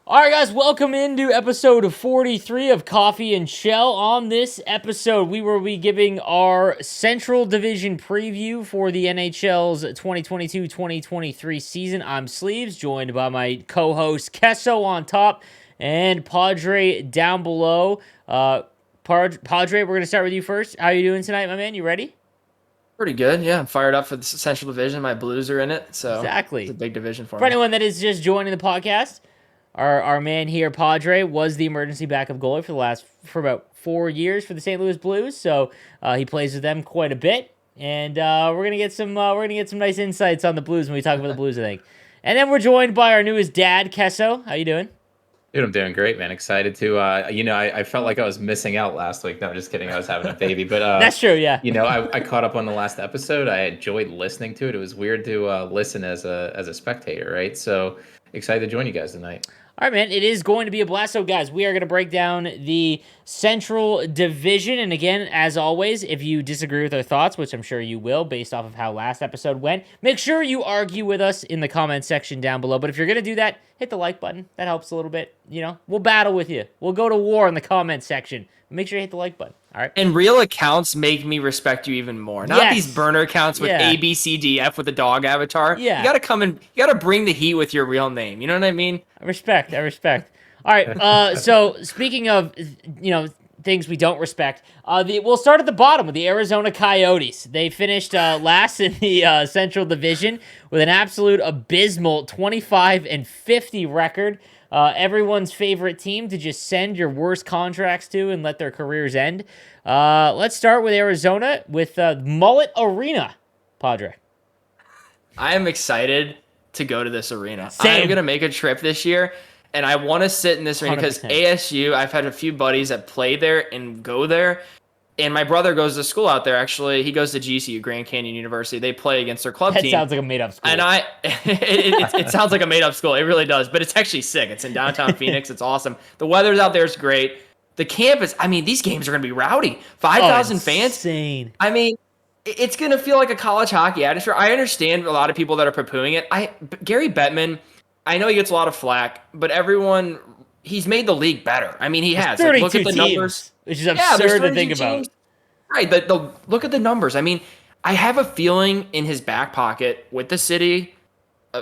All right, guys, welcome into episode 43 of Coffee and Chel. On this episode, we will be giving our Central Division preview for the NHL's 2022-2023 season. I'm Sleeves, joined by my co-host Kesso on top and Padre down below. Padre, we're going to start with you first. How are you doing tonight, my man? You ready? Pretty good, yeah. I'm fired up for the Central Division. My Blues are in it, so Exactly. It's a big division for me. For anyone that is just joining the podcast, Our man here, Padre, was the emergency backup goalie for about 4 years for the St. Louis Blues. So he plays with them quite a bit, and we're gonna get some nice insights on the Blues when we talk about the Blues, I think. And then we're joined by our newest dad, Kesso. How you doing? Dude, I'm doing great, man. Excited to, I felt like I was missing out last week. No, I'm just kidding. I was having a baby, but that's true, yeah. I caught up on the last episode. I enjoyed listening to it. It was weird to listen as a spectator, right? So excited to join you guys tonight. All right, man, it is going to be a blast. So, guys, we are going to break down the Central Division. And again, as always, if you disagree with our thoughts, which I'm sure you will based off of how last episode went, make sure you argue with us in the comment section down below. But if you're going to do that, hit the like button. That helps a little bit. We'll battle with you. We'll go to war in the comment section. Make sure you hit the like button. All right. And real accounts make me respect you even more. Not these burner accounts with A, B, C, D, F with the dog avatar. Yeah. You got to come in. You got to bring the heat with your real name. You know what I mean? I respect. All right. So speaking of, things we don't respect, we'll start at the bottom with the Arizona Coyotes. They finished last in the Central Division with an absolute abysmal 25-50 record. Everyone's favorite team to just send your worst contracts to and let their careers end. Let's start with Arizona with Mullet Arena, Padre. I am excited to go to this arena. Same. I'm going to make a trip this year, and I want to sit in this arena because 100%. ASU, I've had a few buddies that play there and go there. And my brother goes to school out there, actually. He goes to GCU, Grand Canyon University. They play against their club team. That sounds like a made-up school. And it sounds like a made-up school. It really does. But it's actually sick. It's in downtown Phoenix. It's awesome. The weather's out there is great. The campus, these games are going to be rowdy. 5,000 fans. Insane. It's going to feel like a college hockey atmosphere. I understand a lot of people that are poo-pooing it. Gary Bettman, I know he gets a lot of flack, but he's made the league better. He has. Look at the numbers. Which is absurd to think about. Right. Look at the numbers. I have a feeling in his back pocket with the city,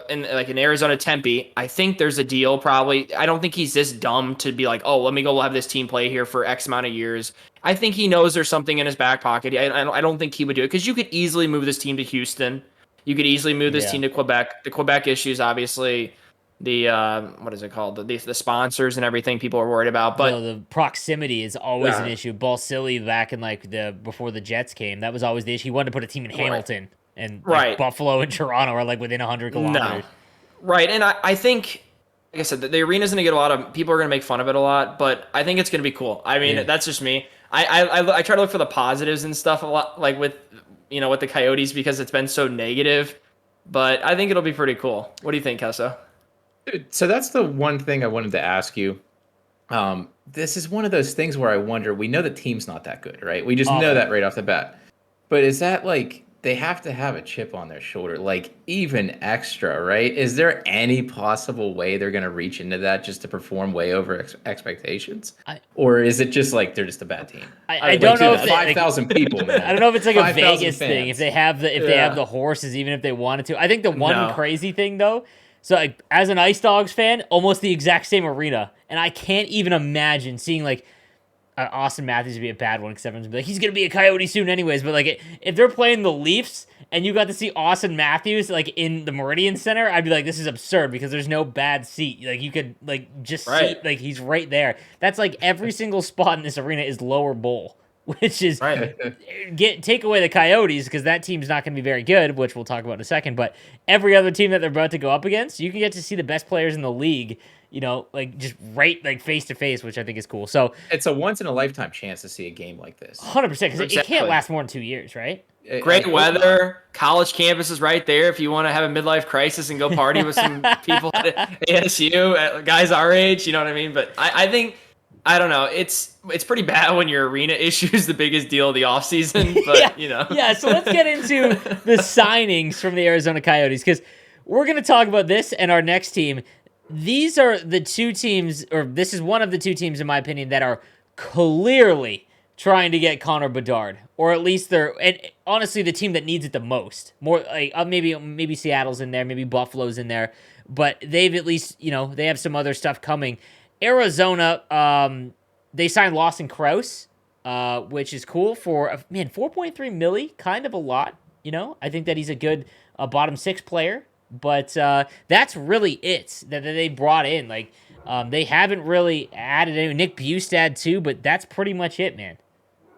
in Arizona Tempe, I think there's a deal probably. I don't think he's this dumb to be like, oh, let me go have this team play here for X amount of years. I think he knows there's something in his back pocket. I don't think he would do it because you could easily move this team to Houston. You could easily move this team to Quebec. The Quebec issues, obviously. The what is it called? The sponsors and everything people are worried about, but the proximity is always an issue. Balsillie back in before the Jets came, that was always the issue. He wanted to put a team in Hamilton, and Buffalo and Toronto are within 100 kilometers. No. Right, and I think, like I said, the arena's gonna get a lot of people are gonna make fun of it a lot, but I think it's gonna be cool. That's just me. I try to look for the positives and stuff a lot, with the Coyotes because it's been so negative, but I think it'll be pretty cool. What do you think, Kesso? So that's the one thing I wanted to ask you. This is one of those things where I wonder, we know the team's not that good, right? We just know that right off the bat. But is that they have to have a chip on their shoulder, even extra, right? Is there any possible way they're going to reach into that just to perform way over expectations? Or is it just they're just a bad team? I don't know if 5,000 people, man. I don't know if it's a Vegas fans. thing. If they have the horses, even if they wanted to. I think the one crazy thing though. So, as an Ice Dogs fan, almost the exact same arena, and I can't even imagine seeing, Austin Matthews would be a bad one, because everyone's going to be he's going to be a Coyote soon anyways, but, if they're playing the Leafs, and you got to see Austin Matthews, in the Meridian Center, I'd be like, this is absurd, because there's no bad seat. You could, just see, he's right there. That's, every single spot in this arena is lower bowl. Which is take away the Coyotes because that team's not going to be very good, which we'll talk about in a second. But every other team that they're about to go up against, you can get to see the best players in the league, just right face to face, which I think is cool. So it's a once in a lifetime chance to see a game like this. 100% because it can't last more than 2 years, right? Great weather, college campus is right there. If you want to have a midlife crisis and go party with some people at ASU, guys our age, you know what I mean? But I think. I don't know. It's pretty bad when your arena issue is the biggest deal of the offseason, but Yeah, so let's get into the signings from the Arizona Coyotes because we're going to talk about this and our next team. these are the two teams, or this is one of the two teams, in my opinion, that are clearly trying to get Connor Bedard, or at least and honestly, the team that needs it the most. More like maybe Seattle's in there, maybe Buffalo's in there, but they've at least, they have some other stuff coming. Arizona, they signed Lawson Krause, which is cool for 4.3 milli, kind of a lot. I think that he's a good bottom six player, but that's really it that they brought in. Like, they haven't really added any. Nick Bustad too, but that's pretty much it, man.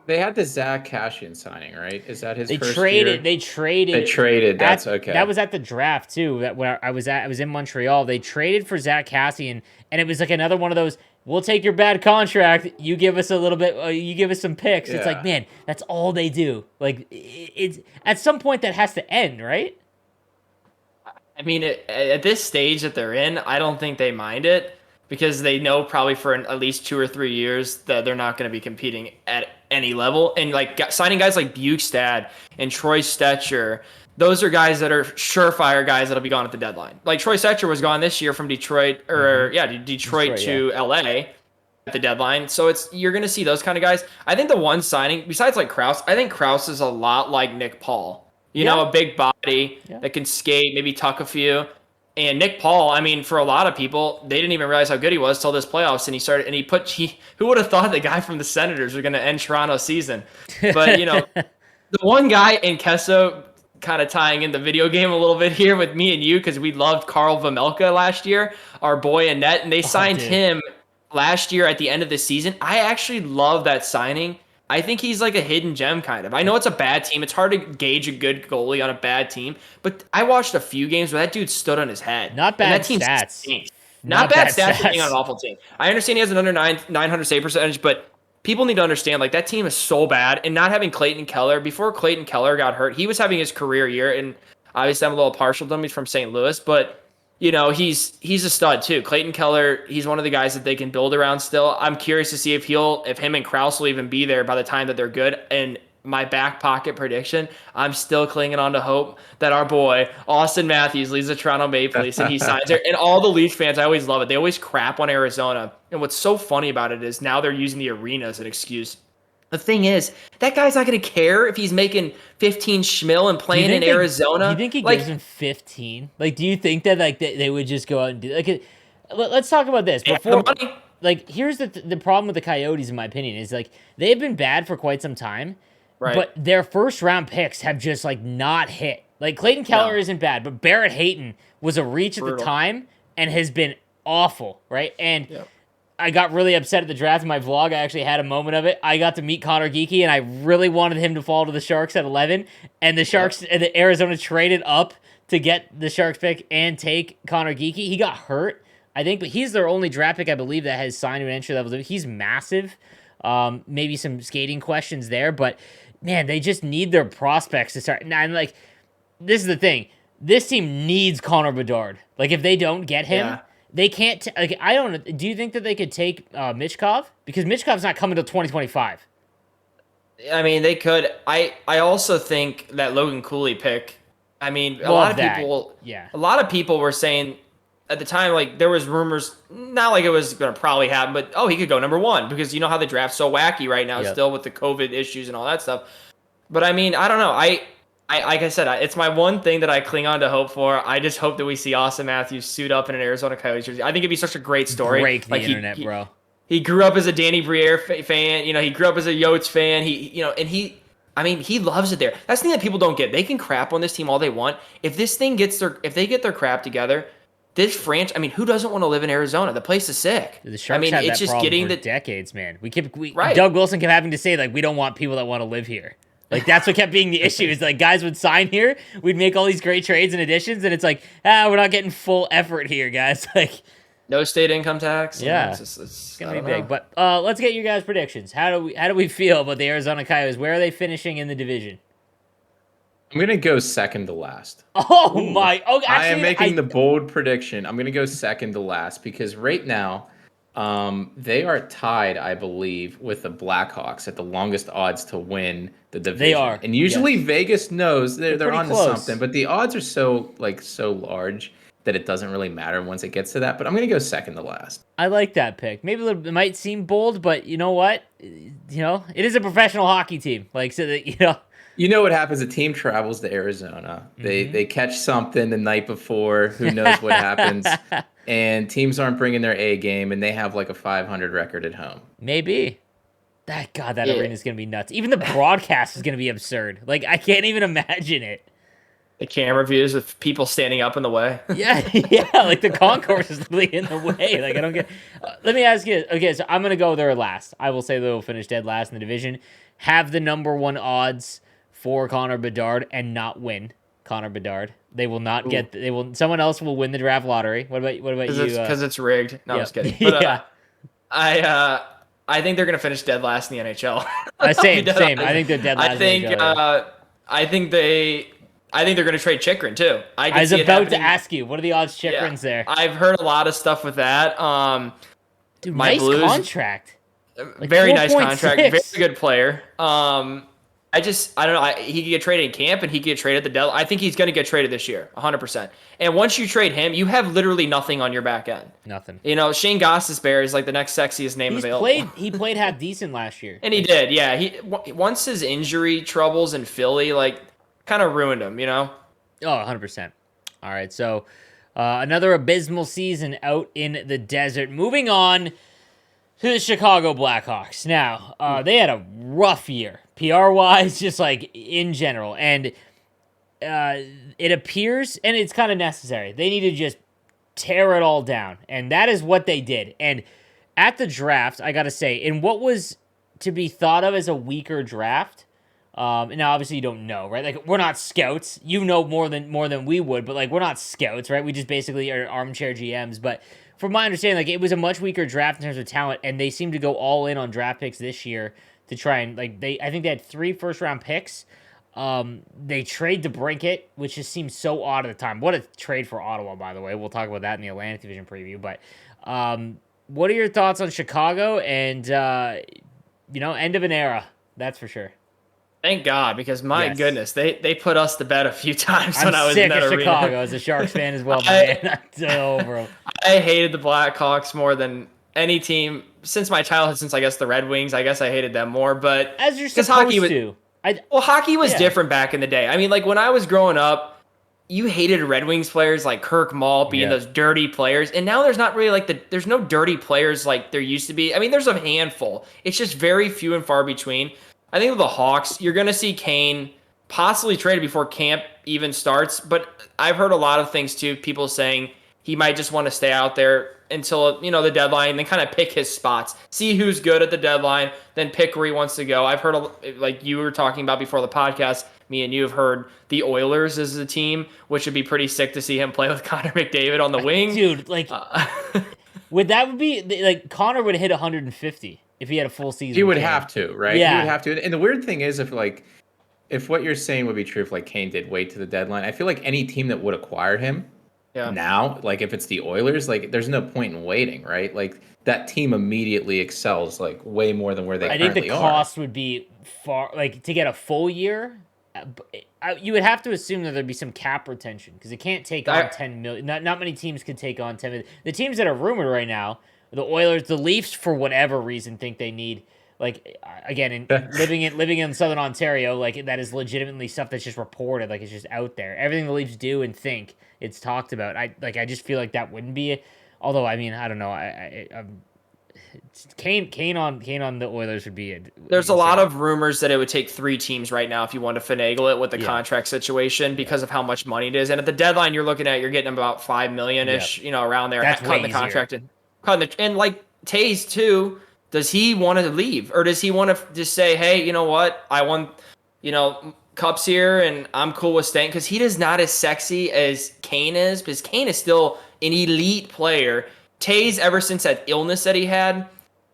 They had the Zach Cashin signing, right? Is that his first year? They traded. That's okay. That was at the draft too. That when I was in Montreal. They traded for Zach Kassian, and it was like another one of those. We'll take your bad contract. You give us a little bit. You give us some picks. Yeah. It's like, man, that's all they do. Like, it's at some point that has to end, right? I mean, at this stage that they're in, I don't think they mind it, because they know probably for at least 2 or 3 years that they're not going to be competing at any level. And like signing guys like Bukestad and Troy Stetcher, those are guys that are surefire guys that'll be gone at the deadline. Like Troy Stetcher was gone this year from Detroit, Detroit to LA at the deadline. So you're going to see those kind of guys. I think the one signing, besides like Krause, I think Krause is a lot like Nick Paul. A big body that can skate, maybe tuck a few. And Nick Paul, I mean, for a lot of people, they didn't even realize how good he was till this playoffs. And who would have thought the guy from the Senators was going to end Toronto's season? But, the one guy in Kesso, kind of tying in the video game a little bit here with me and you, because we loved Carl Vamelka last year, our boy in net, and they signed him last year at the end of the season. I actually love that signing. I think he's like a hidden gem, kind of. I know it's a bad team. It's hard to gauge a good goalie on a bad team. But I watched a few games where that dude stood on his head. Not bad stats. Not bad stats for being on an awful team. I understand he has an under 900 save percentage, but people need to understand, like, that team is so bad. And not having Clayton Keller, before Clayton Keller got hurt, he was having his career year. And obviously I'm a little partial to him. He's from St. Louis. But he's a stud too. Clayton Keller, he's one of the guys that they can build around still. I'm curious to see if him and Krause will even be there by the time that they're good. And my back pocket prediction, I'm still clinging on to hope that our boy Austin Matthews leaves the Toronto Maple Leafs and he signs there. And all the Leafs fans, I always love it. They always crap on Arizona. And what's so funny about it is now they're using the arena as an excuse. The thing is, that guy's not going to care if he's making 15 schmil and playing in Arizona. Do you think he gives him 15? Like, do you think that they would just go out and do like? Let's talk about this before. Like, here's the problem with the Coyotes, in my opinion, is like they've been bad for quite some time, right? But their first round picks have just like not hit. Like Clayton Keller isn't bad, but Barrett Hayton was a reach at the time and has been awful, right? And I got really upset at the draft in my vlog. I actually had a moment of it. I got to meet Connor Geekie, and I really wanted him to fall to the Sharks at 11. And the Sharks, the Arizona traded up to get the Sharks pick and take Connor Geekie. He got hurt, I think, but he's their only draft pick, I believe, that has signed an entry level. He's massive. Maybe some skating questions there, but man, they just need their prospects to start. And like, this is the thing. This team needs Connor Bedard. Like, if they don't get him, they can't. I don't. Do you think that they could take Michkov? Because Michkov's not coming till 2025. I mean, they could. I also think that Logan Cooley pick. I mean, a lot of people were saying at the time, like, there was rumors, not like it was going to probably happen, but he could go number 1, because you know how the draft's so wacky right now, still with the COVID issues and all that stuff. But I mean, I don't know. I like I said, it's my one thing that I cling on to hope for. I just hope that we see Austin Matthews suit up in an Arizona Coyotes jersey. I think it'd be such a great story. Break the internet, bro. He grew up as a Danny Briere fan. He grew up as a Yotes fan. He loves it there. That's the thing that people don't get. They can crap on this team all they want. If they get their crap together, this franchise. I mean, who doesn't want to live in Arizona? The place is sick. The Sharks had that problem for decades, man. Doug Wilson kept having to say, like, we don't want people that want to live here. Like, that's what kept being the issue, is like guys would sign here, we'd make all these great trades and additions, and it's like, we're not getting full effort here, guys. Like, no state income tax. Yeah, it's gonna be big. But let's get your guys' predictions. How do we feel about the Arizona Coyotes? Where are they finishing in the division? I'm gonna go second to last. Oh my! Okay, I am making the bold prediction. I'm gonna go second to last because right now, they are tied, I believe, with the Blackhawks at the longest odds to win the division. They are, and usually Vegas knows they're onto close. something, but the odds are so large that it doesn't really matter once it gets to that. But I'm going to go second to last. I like that pick. Maybe it might seem bold, but you know what? It is a professional hockey team. Like, so that, You know what happens? A team travels to Arizona. They catch something the night before. Who knows what happens? And teams aren't bringing their A game, and they have like a 500 record at home. Maybe. That arena is going to be nuts. Even the broadcast is going to be absurd. Like, I can't even imagine it. The camera views with people standing up in the way. Yeah, like the concourse is literally in the way. Like, I don't get... let me ask you... Okay, so I'm going to go there last. I will say they'll finish dead last in the division. Have the number one odds for Connor Bedard and not win Connor Bedard. They will not get... Someone else will win the draft lottery. What about you? Because it's rigged. No, I'm just kidding. But, I think they're going to finish dead last in the NHL. Same. I think they're dead last in the NHL. I think they're going to trade Chychrun, too. I was about to ask you, what are the odds Chychrun's there? I've heard a lot of stuff with that. Dude, nice contract. Like very nice contract. Very good player. I don't know. He could get traded in camp, and he could get traded at the deadline. I think he's going to get traded this year, 100%. And once you trade him, you have literally nothing on your back end. Nothing. Shane Gostisbehere is like the next sexiest name available. He played half decent last year. And he did, yeah. Once his injury troubles in Philly, like, kind of ruined him, Oh, 100%. All right, so another abysmal season out in the desert. Moving on to the Chicago Blackhawks. Now, they had a rough year, PR-wise, just like in general. And it appears, and it's kind of necessary, they need to just tear it all down. And that is what they did. And at the draft, I got to say, in what was to be thought of as a weaker draft, and now obviously you don't know, right? Like, we're not scouts. You know more than we would, but like, we're not scouts, right? We just basically are armchair GMs. But from my understanding, like, it was a much weaker draft in terms of talent, and they seem to go all in on draft picks this year to try and, like, I think they had 3 first-round picks. They trade DeBrincat, which just seems so odd at the time. What a trade for Ottawa, by the way. We'll talk about that in the Atlantic Division preview. But what are your thoughts on Chicago and, end of an era? That's for sure. Thank God, because my goodness, they put us to bed a few times when I was sick in that of arena. Chicago as a Sharks fan as well, man. I hated the Blackhawks more than any team since my childhood, since I guess the Red Wings. I guess I hated them more, but as you're supposed to. Hockey was different back in the day. I mean, like when I was growing up, you hated Red Wings players like Kirk Mall being those dirty players, and now there's not really there's no dirty players like there used to be. I mean, there's a handful. It's just very few and far between. I think with the Hawks, you're going to see Kane possibly traded before camp even starts. But I've heard a lot of things, too. People saying he might just want to stay out there until, the deadline and then kind of pick his spots. See who's good at the deadline, then pick where he wants to go. I've heard, like you were talking about before the podcast, me and you have heard the Oilers as a team, which would be pretty sick to see him play with Connor McDavid on the wing. Dude, like, would be, like, Connor would hit 150. If he had a full season. He would have to, right? Yeah. He would have to. And the weird thing is if what you're saying would be true if like Kane did wait to the deadline, I feel like any team that would acquire him now, like if it's the Oilers, like there's no point in waiting, right? Like that team immediately excels like way more than where they currently are. I think the cost would be far, like to get a full year, you would have to assume that there'd be some cap retention because it can't take on 10 million. Not many teams could take on 10 million. The teams that are rumored right now, the Oilers, the Leafs, for whatever reason, think they need, like, again, living in Southern Ontario, like, that is legitimately stuff that's just reported, like, it's just out there. Everything the Leafs do and think, it's talked about. I just feel like that wouldn't be, although, I mean, I don't know. Kane on the Oilers would be There's a lot of rumors that it would take 3 teams right now if you want to finagle it with the contract situation because of how much money it is. And at the deadline, you're getting about $5 million-ish, around there. That's cutting the contract and like Tays too, does he want to leave or does he want to just say, hey, you know what? I won, cups here and I'm cool with staying because he is not as sexy as Kane is because Kane is still an elite player. Tays, ever since that illness that he had,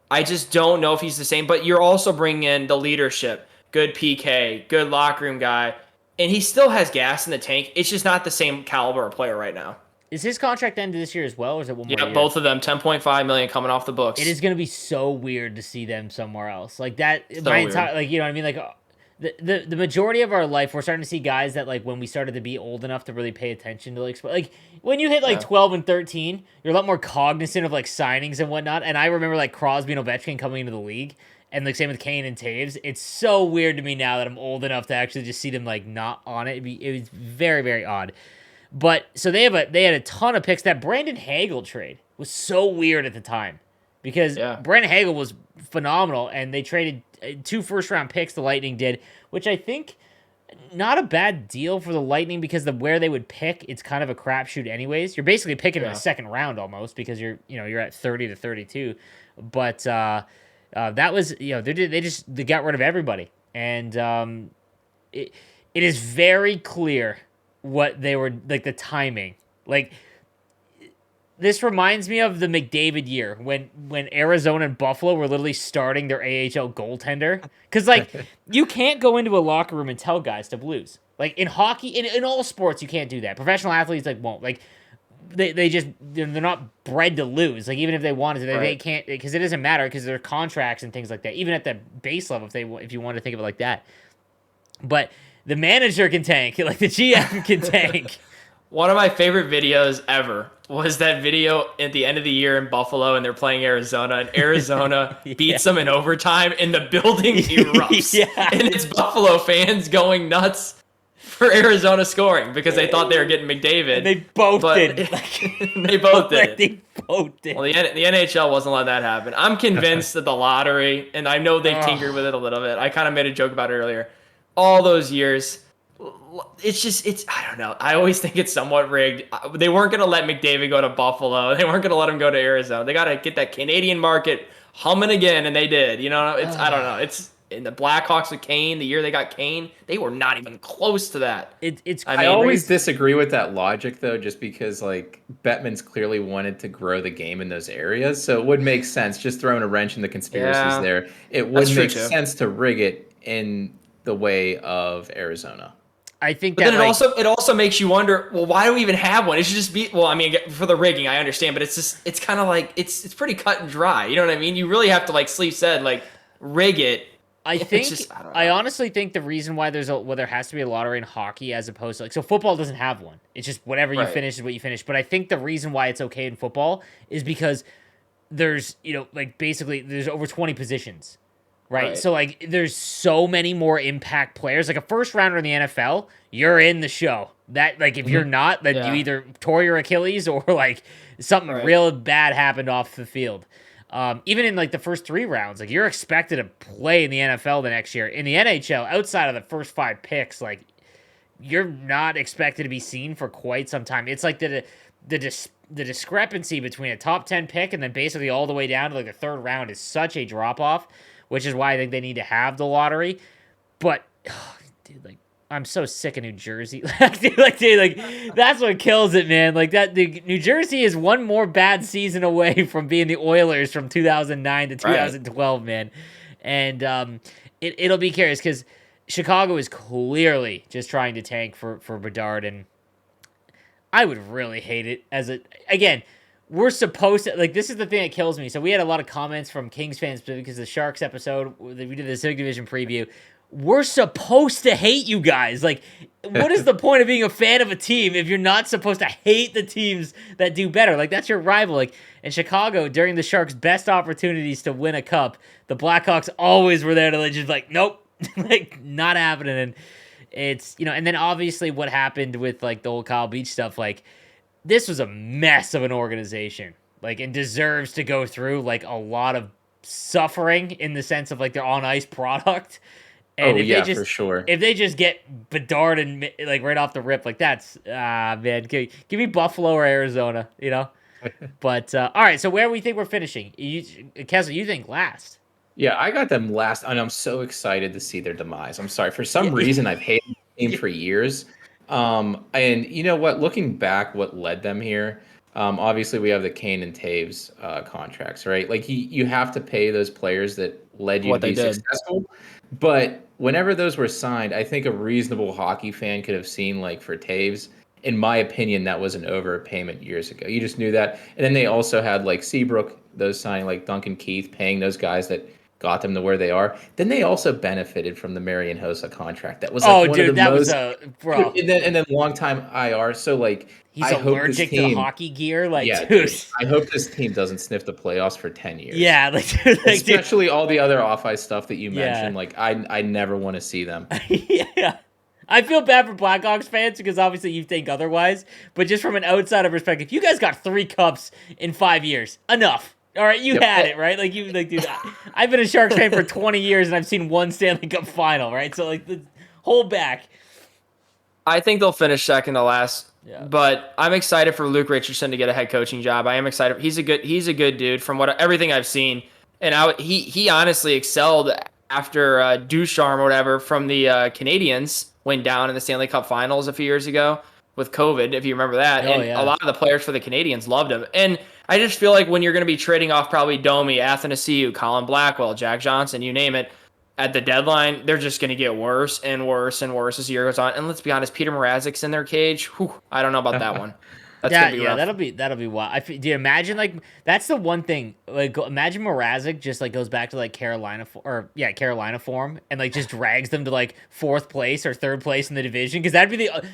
I just don't know if he's the same, but you're also bringing in the leadership, good PK, good locker room guy, and he still has gas in the tank. It's just not the same caliber of player right now. Is his contract end this year as well, or is it one more year? Yeah, both of them, $10.5 million coming off the books. It is going to be so weird to see them somewhere else. Like that, so like, you know what I mean? Like, the majority of our life, we're starting to see guys that like when we started to be old enough to really pay attention to like when you hit like 12 and 13, you're a lot more cognizant of like signings and whatnot. And I remember like Crosby and Ovechkin coming into the league, and like same with Kane and Taves. It's so weird to me now that I'm old enough to actually just see them like not on it. It was very, very odd. But so they had a ton of picks. That Brandon Hagel trade was so weird at the time because Brandon Hagel was phenomenal, and they traded 2 first-round picks. The Lightning did, which I think not a bad deal for the Lightning because where they would pick, it's kind of a crapshoot anyways. You're basically picking in the second round almost because you're at 30 to 32. But that was they got rid of everybody, and it is very clear what they were like the timing. Like this reminds me of the McDavid year when Arizona and Buffalo were literally starting their AHL goaltender. Because like you can't go into a locker room and tell guys to lose. Like in hockey, in all sports, you can't do that. Professional athletes like won't. Like they're not bred to lose. Like even if they wanted to, they can't because it doesn't matter because their contracts and things like that. Even at the base level, if you want to think of it like that. But the manager can tank, like the GM can tank. One of my favorite videos ever was that video at the end of the year in Buffalo, and they're playing Arizona, and Arizona beats them in overtime, and the building erupts. And it's Buffalo fans going nuts for Arizona scoring because they thought they were getting McDavid. And they both did. They both did. They both did. Well, the NHL wasn't letting that happen. I'm convinced that the lottery, and I know they've tinkered with it a little bit. I kind of made a joke about it earlier. All those years, I don't know. I always think it's somewhat rigged. They weren't going to let McDavid go to Buffalo. They weren't going to let him go to Arizona. They got to get that Canadian market humming again, and they did. I don't know. It's in the Blackhawks with Kane, the year they got Kane, they were not even close to that. I always disagree with that logic, though, just because like Bettman's clearly wanted to grow the game in those areas, so it would make sense just throwing a wrench in the conspiracies there. It would make sense to rig it in the way of Arizona. I think but then it also makes you wonder, well, why do we even have one? It should just be, well, I mean, for the rigging, I understand, but it's kind of like, it's pretty cut and dry. You know what I mean? You really have to, like Sleeve said, like, rig it. I honestly think the reason why there has to be a lottery in hockey as opposed to, like, so football doesn't have one. It's just whatever you finish is what you finish. But I think the reason why it's okay in football is because there's, basically there's over 20 positions. Right. So, like, there's so many more impact players. Like, a first rounder in the NFL, you're in the show. That, like, if you're not, then you either tore your Achilles or, like, something real bad happened off the field. Even in, like, the first 3 rounds, like, you're expected to play in the NFL the next year. In the NHL, outside of the first 5 picks, like, you're not expected to be seen for quite some time. It's like the discrepancy between a top 10 pick and then basically all the way down to, like, the 3rd round is such a drop-off, which is why I think they need to have the lottery. But, dude, like, I'm so sick of New Jersey. dude, that's what kills it, man. Like, New Jersey is one more bad season away from being the Oilers from 2009 to 2012, man. And it'll be curious because Chicago is clearly just trying to tank for Bedard, and I would really hate it again, we're supposed to, like, this is the thing that kills me. So we had a lot of comments from Kings fans because the Sharks episode, we did the Pacific Division preview. We're supposed to hate you guys. Like, what is the point of being a fan of a team if you're not supposed to hate the teams that do better? Like, that's your rival. Like, in Chicago, during the Sharks' best opportunities to win a cup, the Blackhawks always were there to, like, just, like, nope, like, not happening. And it's, and then obviously what happened with, like, the whole Kyle Beach stuff, like, this was a mess of an organization, like, and deserves to go through, like, a lot of suffering in the sense of, like, their on-ice product. And for sure. If they just get Bedard and, like, right off the rip, like, that's, man, give me Buffalo or Arizona, But, all right, so where we think we're finishing? Kessel, you think last? Yeah, I got them last, and I'm so excited to see their demise. I'm sorry. For some reason, I've hated the team for years. And you know what? Looking back, what led them here? Obviously, we have the Kane and Taves contracts, right? Like you have to pay those players that led you to be successful. But whenever those were signed, I think a reasonable hockey fan could have seen, like, for Taves, in my opinion, that was an overpayment years ago. You just knew that. And then they also had, like, Seabrook, those signing, like Duncan Keith, paying those guys that got them to where they are. Then they also benefited from the Marian Hossa contract. That was like one of the most, bro. And then long time IR. So like, he's allergic to hockey gear. Like, yeah, dude. I hope this team doesn't sniff the playoffs for 10 years. Yeah, especially all the other off-ice stuff that you mentioned. Like, I never want to see them. Yeah. I feel bad for Blackhawks fans because obviously you think otherwise, but just from an outsider perspective, you guys got 3 cups in 5 years. Enough. All right, you had it, right? Dude, I've been a Sharks fan for 20 years and I've seen 1 Stanley Cup final, right? So hold back. I think they'll finish second to last. Yeah. But I'm excited for Luke Richardson to get a head coaching job. I am excited. He's a good dude from everything I've seen. And he honestly excelled after Ducharme or whatever from the Canadiens went down in the Stanley Cup Finals a few years ago with COVID, if you remember that. A lot of the players for the Canadiens loved him. And I just feel like when you're going to be trading off probably Domi, Athanasiou, Colin Blackwell, Jack Johnson, you name it, at the deadline, they're just going to get worse and worse and worse as the year goes on. And let's be honest, Peter Mrazek's in their cage. Whew, I don't know about that one. That's that'll be wild. Do you imagine that's the one thing? Imagine Mrazek just goes back to Carolina form and just drags them to 4th place or 3rd place in the division because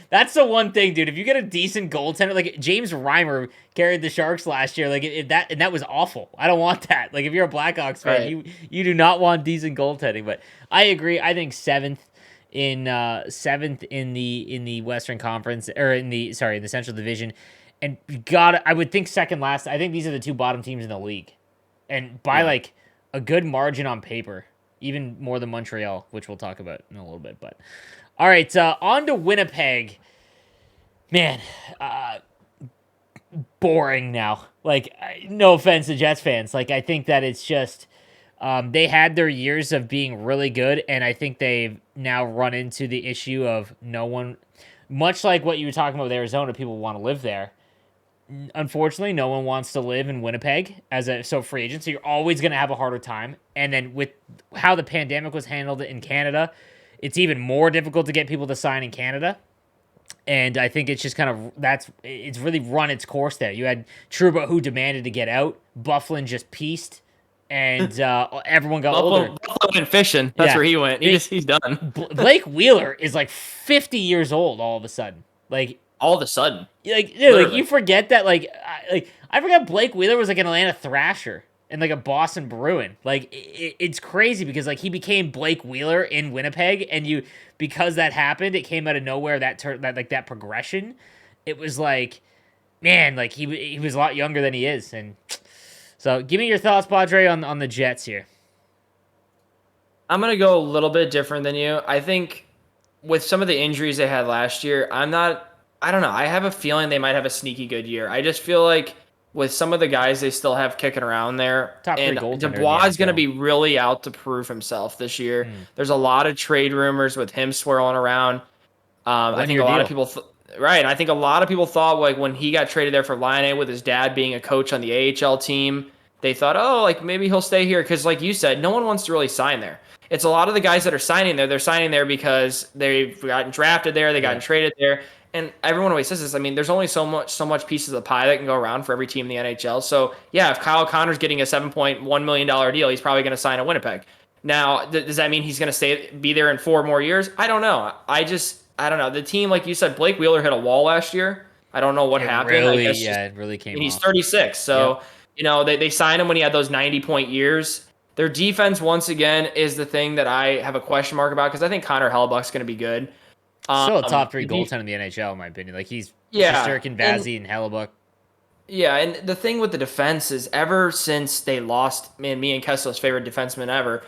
that's the one thing, dude. If you get a decent goaltender, James Reimer carried the Sharks last year, and that was awful. I don't want that. If you're a Blackhawks fan, right, you do not want decent goaltending. But I agree. I think 7th in the Western Conference or in the Central Division. And I would think second last. I think these are the 2 bottom teams in the league. And by a good margin on paper, even more than Montreal, which we'll talk about in a little bit. But all right, on to Winnipeg. Man, boring now. No offense to Jets fans. I think that it's just they had their years of being really good, and I think they've now run into the issue of no one, much like what you were talking about with Arizona, people want to live there. Unfortunately, no one wants to live in Winnipeg as a free agent, so you're always going to have a harder time. And then with how the pandemic was handled in Canada, it's even more difficult to get people to sign in Canada. And I think it's just it's really run its course there. You had Trouba who demanded to get out. Bufflin just pieced. And everyone got older. Buffalo went fishing. That's where he went. He's done. Blake Wheeler is 50 years old all of a sudden. All of a sudden. You forget that, I forgot Blake Wheeler was an Atlanta Thrasher and a Boston Bruin. It's crazy because he became Blake Wheeler in Winnipeg, and because that happened, it came out of nowhere. That progression, it was man, he was a lot younger than he is. And so, give me your thoughts, Padre, on the Jets here. I'm gonna go a little bit different than you. I think with some of the injuries they had last year, I don't know. I have a feeling they might have a sneaky good year. I just feel like with some of the guys they still have kicking around there, and Dubois is going to be really out to prove himself this year. There's a lot of trade rumors with him swirling around. I think a lot of people, I think a lot of people thought when he got traded there for Laine with his dad being a coach on the AHL team, they thought, maybe he'll stay here because, like you said, no one wants to really sign there. It's a lot of the guys that are signing there. They're signing there because they've gotten drafted there, they gotten traded there. And everyone always says this. I mean, there's only so much pieces of the pie that can go around for every team in the NHL. So, yeah, if Kyle Connor's getting a $7.1 million deal, he's probably going to sign at Winnipeg. Now, does that mean he's going to be there in 4 more years? I don't know. I don't know. The team, like you said, Blake Wheeler hit a wall last year. I don't know what happened. It really came off. He's 36. So, they signed him when he had those 90-point years. Their defense, once again, is the thing that I have a question mark about because I think Connor Hellebuyck's going to be good. Still a top 3 goaltender in the NHL, in my opinion. He's Shesterkin, Vazzy, and Hellebuyck. Yeah, and the thing with the defense is ever since they lost, me and Kessler's favorite defenseman ever,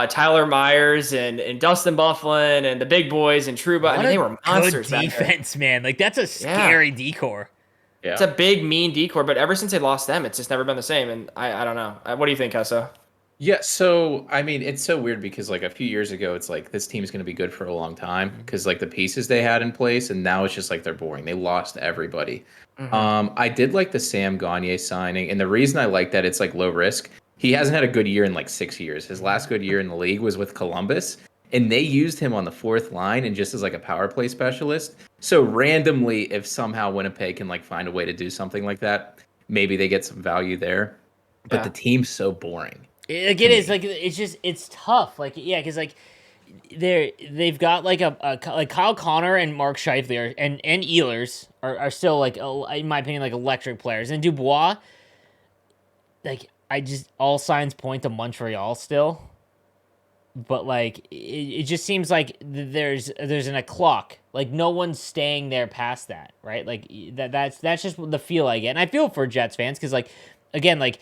Tyler Myers and Dustin Bufflin and the big boys and Trouba, they were monsters. Good defense, man. That's a scary decor. Yeah. It's a big, mean decor, but ever since they lost them, it's just never been the same. And I don't know. What do you think, Kessa? Yeah, so, it's so weird because, a few years ago, it's this team's going to be good for a long time because, the pieces they had in place, and now it's just, they're boring. They lost everybody. Mm-hmm. I did like the Sam Gagne signing, and the reason I like that, it's, low risk. He hasn't had a good year in, 6 years. His last good year in the league was with Columbus, and they used him on the 4th line and just as, a power play specialist. So, randomly, if somehow Winnipeg can, find a way to do something like that, maybe they get some value there. But the team's so boring. Like it is like it's tough. Like yeah, because like they've got like like Kyle Connor and Mark Scheifele and Ehlers are still like in my opinion like electric players, and Dubois, like all signs point to Montreal still, but like it just seems like there's a clock, like no one's staying there past that, right? Like that's just the feel I get, and I feel for Jets fans because like again like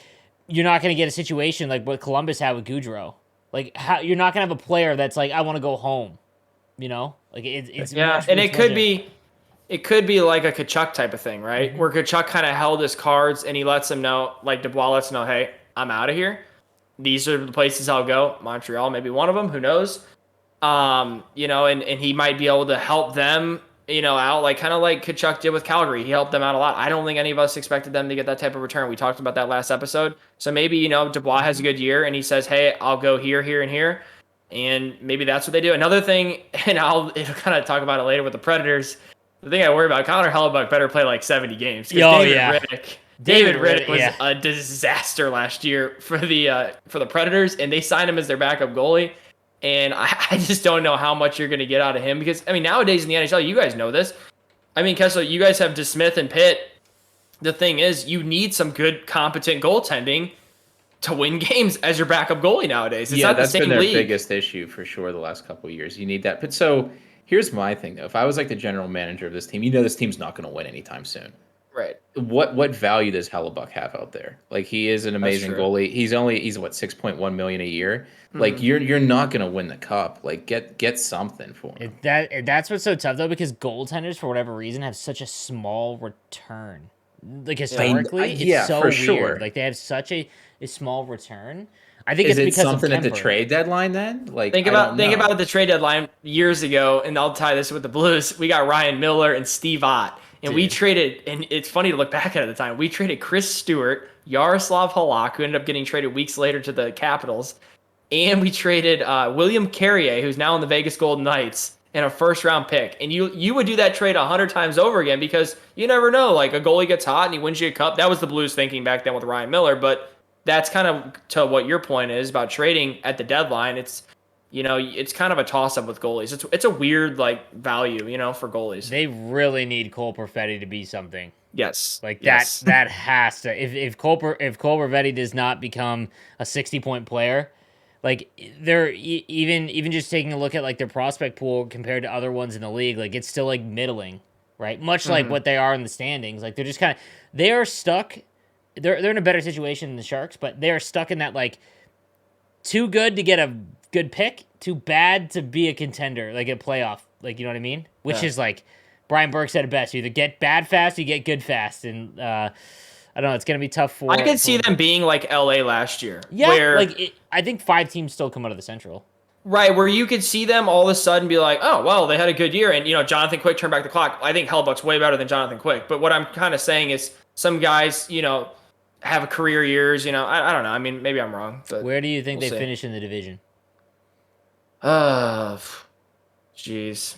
you're not gonna get a situation like what Columbus had with Gaudreau. Like how you're not gonna have a player that's like I want to go home, you know? Like it's and it could be like a Kachuk type of thing, right? Where Kachuk kind of held his cards and he lets them know, like Dubois lets him know, hey, I'm out of here. These are the places I'll go. Montreal, maybe one of them, who knows? And he might be able to help them, out like kind of like Kachuk did with Calgary. He helped them out a lot. I don't think any of us expected them to get that type of return. We talked about that last episode. So maybe, Dubois has a good year and he says, hey, I'll go here, here, and here. And maybe that's what they do. Another thing, and I'll kind of talk about it later with the Predators. The thing I worry about, Connor Hellebuyck better play like 70 games. David Riddick was a disaster last year for the Predators, and they signed him as their backup goalie. And I just don't know how much you're going to get out of him because, I mean, nowadays in the NHL, you guys know this. I mean, Kessler, you guys have DeSmith and Pitt. The thing is, you need some good, competent goaltending to win games as your backup goalie nowadays. It's not the same league. That's been their biggest issue for sure the last couple of years. You need that. But so here's my thing, though. If I was like the general manager of this team, this team's not going to win anytime soon. Right. What value does Hellebuyck have out there? Like he is an amazing goalie. He's what $6.1 million a year. Like you're not gonna win the cup. Like get something for him. That's what's so tough though, because goaltenders for whatever reason have such a small return. Like historically, it's so weird. Sure. Like they have such a small return. I think it's because something of at the trade deadline then? Like think about it at the trade deadline years ago, and I'll tie this with the Blues. We got Ryan Miller and Steve Ott. And we traded, and it's funny to look back at the time, we traded Chris Stewart, Yaroslav Halak, who ended up getting traded weeks later to the Capitals, and we traded William Carrier, who's now in the Vegas Golden Knights, and a first-round pick. And you would do that trade 100 times over again because you never know. Like, a goalie gets hot and he wins you a cup. That was the Blues thinking back then with Ryan Miller, but that's kind of to what your point is about trading at the deadline. It's it's kind of a toss-up with goalies. It's a weird, like, value, for goalies. They really need Cole Perfetti to be something. Yes. Like, that has to... If Cole Perfetti does not become a 60-point player, like, they're... Even just taking a look at, like, their prospect pool compared to other ones in the league, like, it's still, like, middling, right? Much like what they are in the standings. Like, they're just kind of... They are stuck... They're in a better situation than the Sharks, but they are stuck in that, like, too good to get a good pick, too bad to be a contender, like a playoff, like, you know what I mean? Which is like Brian Burke said it best: you either get bad fast, or you get good fast, and I don't know. It's gonna be tough for. I could see them being like LA last year. Yeah, where, I think 5 teams still come out of the Central. Right, where you could see them all of a sudden be like, oh, well, they had a good year, and Jonathan Quick turned back the clock. I think Hellebuyck's way better than Jonathan Quick, but what I'm kind of saying is some guys, have a career years. I don't know. I mean, maybe I'm wrong. But where do you think they finish in the division? Jeez.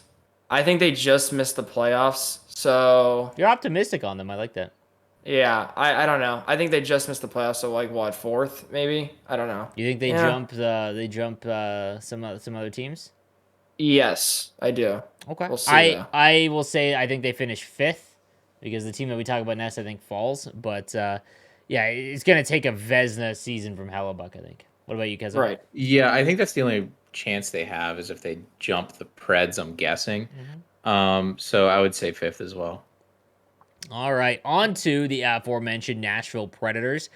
I think they just missed the playoffs, so... You're optimistic on them. I like that. Yeah, I don't know. I think they just missed the playoffs, so like, what, 4th, maybe? I don't know. You think they jump some other teams? Yes, I do. Okay. We'll see, I will say I think they finish 5th, because the team that we talk about next, I think, falls. But, yeah, it's going to take a Vezina season from Hellebuyck, I think. What about you, Keza? Right. Yeah, I think that's the only chance they have is if they jump the Preds, I'm guessing. So I would say 5th as well. All right, on to the aforementioned Nashville Predators.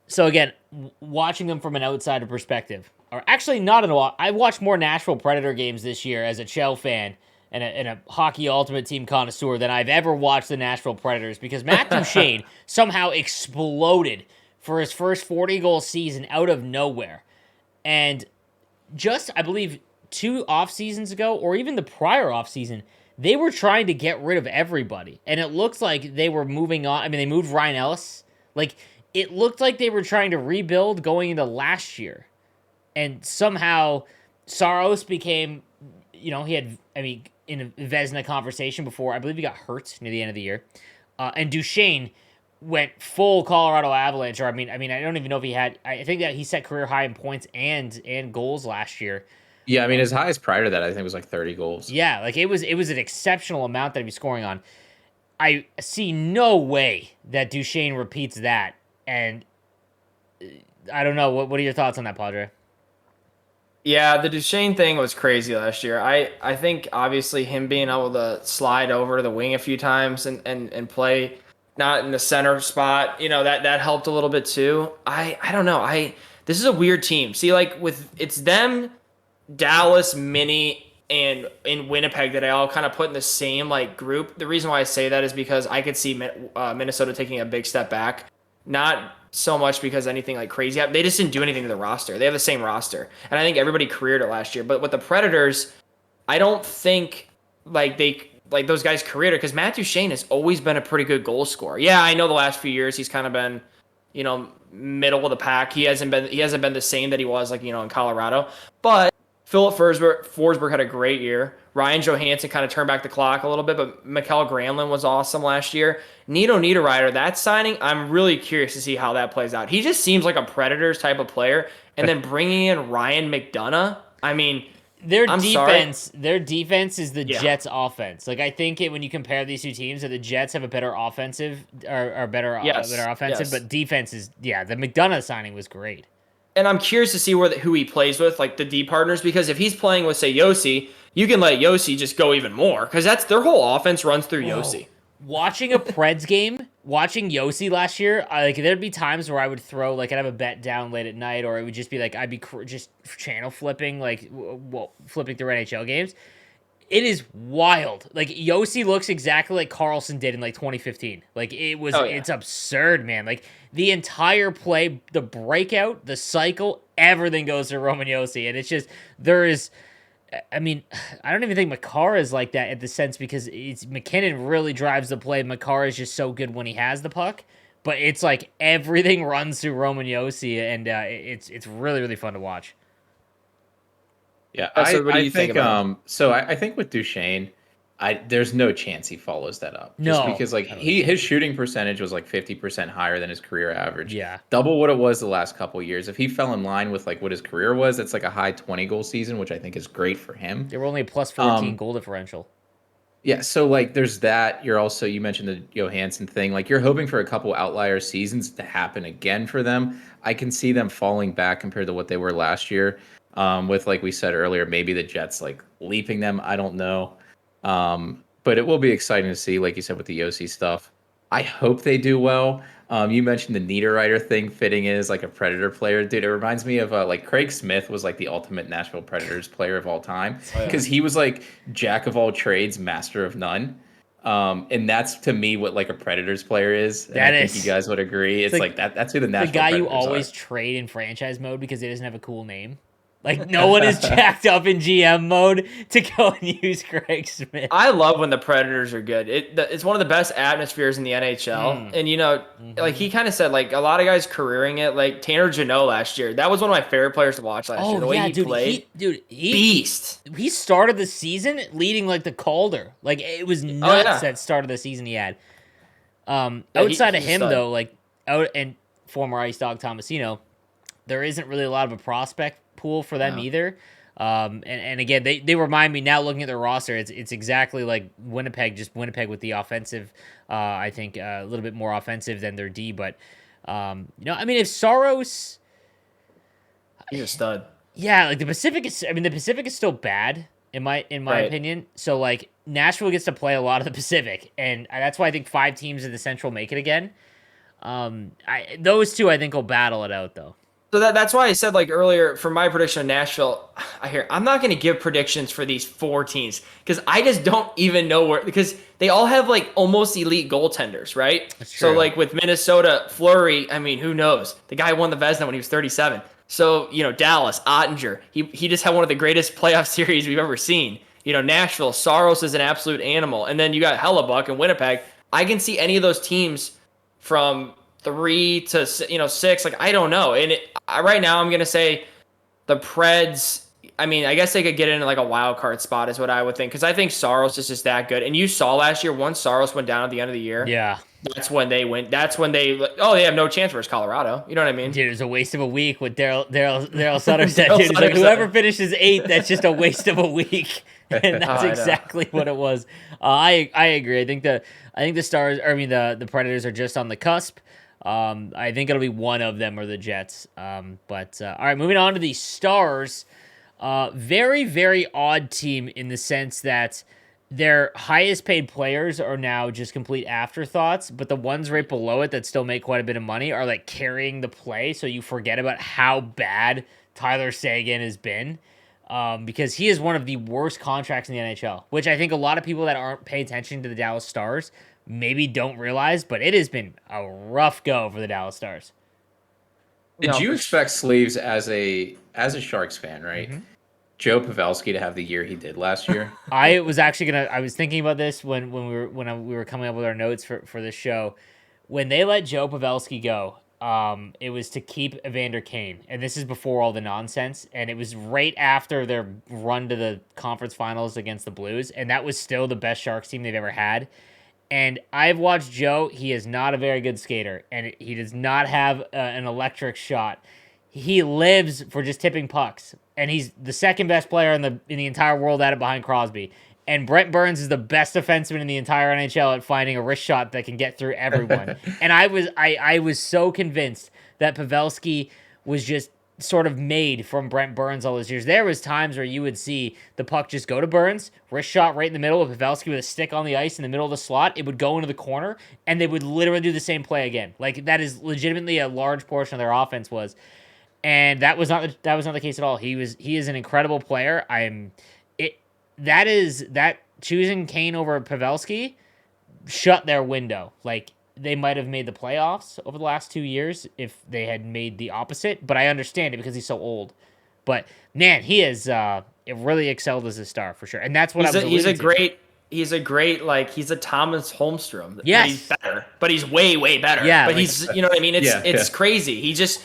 So again, watching them from an outsider perspective, or actually not at all. I watched more Nashville Predator games this year as a Chel fan and a hockey ultimate team connoisseur than I've ever watched the Nashville Predators, because Matt Duchene somehow exploded for his first 40-goal season out of nowhere. And just, I believe, 2 off-seasons ago, or even the prior off-season, they were trying to get rid of everybody. And it looks like they were moving on. I mean, they moved Ryan Ellis. Like, it looked like they were trying to rebuild going into last year. And somehow, Saros became, he had, in a Vezina conversation before, I believe he got hurt near the end of the year. And Duchene went full Colorado Avalanche. Or I mean, I don't even know if he had. I think that he set career high in points and goals last year. Yeah, I mean, his highest prior to that, I think, was like 30 goals. Yeah, like it was an exceptional amount that he was scoring on. I see no way that Duchesne repeats that, and I don't know. What are your thoughts on that, Padre? Yeah, the Duchesne thing was crazy last year. I think obviously him being able to slide over to the wing a few times and play not in the center spot, that helped a little bit too. I don't know. This is a weird team. See, like it's them, Dallas, Mini, and in Winnipeg that I all kind of put in the same like group. The reason why I say that is because I could see Minnesota taking a big step back. Not so much because anything like crazy happened. They just didn't do anything to the roster. They have the same roster. And I think everybody careered it last year. But with the Predators, I don't think like those guys careered it because Matt Duchene has always been a pretty good goal scorer. Yeah, I know the last few years he's kind of been, middle of the pack. He hasn't been the same that he was like, in Colorado. But Philip Forsberg had a great year. Ryan Johansson kind of turned back the clock a little bit, but Mikael Granlund was awesome last year. Nito Niederreiter, that signing, I'm really curious to see how that plays out. He just seems like a Predators type of player. And then bringing in Ryan McDonough, I mean, their defense is the Jets' offense. Like I think when you compare these two teams, that the Jets have a better offensive or better offensive, but defense is the McDonough signing was great. And I'm curious to see who he plays with, like the D partners, because if he's playing with, say, Yossi, you can let Yossi just go even more, because that's their whole offense runs through Yossi. Watching a Preds game, watching Yossi last year, there'd be times where I would throw, like, I'd have a bet down late at night, or it would just be like, I'd be just channel flipping, like, flipping through NHL games. It is wild. Like, Yossi looks exactly like Carlson did in, like, 2015. Like, it's absurd, man. Like, the entire play, the breakout, the cycle, everything goes to Roman Yossi. And it's just, I don't even think Makar is like that at the sense because McKinnon really drives the play. Makar is just so good when he has the puck. But it's like everything runs through Roman Yossi, and it's really, really fun to watch. Yeah, I think I think with Duchesne, there's no chance he follows that up. Just because like his shooting percentage was like 50% higher than his career average. Yeah. Double what it was the last couple of years. If he fell in line with like what his career was, it's like a high 20 goal season, which I think is great for him. They were only a plus 14 goal differential. Yeah, so like there's that. You mentioned the Johansson thing. Like you're hoping for a couple outlier seasons to happen again for them. I can see them falling back compared to what they were last year. With like we said earlier, maybe the Jets like leaping them. I don't know. But it will be exciting to see, like you said, with the Yossi stuff. I hope they do well. You mentioned the Niederreiter thing fitting in as like a Predator player. Dude, it reminds me of like Craig Smith was like the ultimate Nashville Predators player of all time because he was like jack of all trades, master of none. And that's to me what like a Predators player is. And I think you guys would agree. It's like that. That's who the Nashville Predators you always trade in franchise mode because it doesn't have a cool name. Like, no one is jacked up in GM mode to go and use Craig Smith. I love when the Predators are good. It's one of the best atmospheres in the NHL. And, like he kind of said, like, a lot of guys careering it. Like, Tanner Jeannot last year. That was one of my favorite players to watch last year. The way he played. Beast. He started the season leading, like, the Calder. Like, it was nuts that start of the season he had. Outside of him, though, like, and former Ice Dog Tomasino, there isn't really a lot of a prospect pool for them either. And again, they remind me now looking at their roster, it's exactly like Winnipeg, just Winnipeg with the offensive, I think a little bit more offensive than their D, but if Saros, he's a stud. Yeah, like the Pacific is still bad in my opinion. So like Nashville gets to play a lot of the Pacific, and that's why I think 5 teams in the Central make it again. Those two I think will battle it out though. So that's why I said like earlier for my prediction of Nashville, I'm not going to give predictions for these 4 teams because I just don't even know where, because they all have like almost elite goaltenders, right? That's true. So like with Minnesota, Fleury, I mean, who knows? The guy won the Vezina when he was 37. So, Dallas, Ottinger, he just had one of the greatest playoff series we've ever seen. Nashville, Saros is an absolute animal. And then you got Hellebuck and Winnipeg. I can see any of those teams from 3 to 6. Like, I don't know. And right now I'm going to say the Preds, I mean, I guess they could get in like a wild card spot is what I would think. Because I think Saros is just that good. And you saw last year, once Saros went down at the end of the year. Yeah. that's when they went. That's when they have no chance versus Colorado. You know what I mean? Dude, it was a waste of a week. What Daryl Sutter said. Dude, it's like whoever finishes 8th, that's just a waste of a week, and that's exactly what it was. I agree. I think the Stars. The Predators are just on the cusp. I think it'll be one of them or the Jets. All right, moving on to the Stars. Very, very odd team in the sense that their highest paid players are now just complete afterthoughts, but the ones right below it that still make quite a bit of money are like carrying the play, so you forget about how bad Tyler Seguin has been, because he is one of the worst contracts in the NHL, which I think a lot of people that aren't paying attention to the Dallas Stars maybe don't realize, but it has been a rough go for the Dallas Stars. Did you expect Sleeves as a Sharks fan, right? Mm-hmm. Joe Pavelski to have the year he did last year? I was thinking about this when we were coming up with our notes for this show. When they let Joe Pavelski go, it was to keep Evander Kane, and this is before all the nonsense, and it was right after their run to the conference finals against the Blues, and that was still the best Sharks team they've ever had. And I've watched Joe. He is not a very good skater, and he does not have an electric shot. He lives for just tipping pucks, and he's the second best player in the entire world at it behind Crosby. And Brent Burns is the best defenseman in the entire NHL at finding a wrist shot that can get through everyone. And I was so convinced that Pavelski was just sort of made from Brent Burns all those years. There was times where you would see the puck just go to Burns, wrist shot right in the middle with Pavelski with a stick on the ice in the middle of the slot. It would go into the corner, and they would literally do the same play again. Like, that is legitimately a large portion of their offense was. And that was not the case at all. He is an incredible player. That choosing Kane over Pavelski shut their window. Like, they might have made the playoffs over the last 2 years if they had made the opposite, but I understand it because he's so old. But man, he has really excelled as a star for sure, and that's what he's a great he's a Thomas Holmstrom. Yes, he's better, but he's way better. Yeah, but he's you know what I mean. It's crazy. He just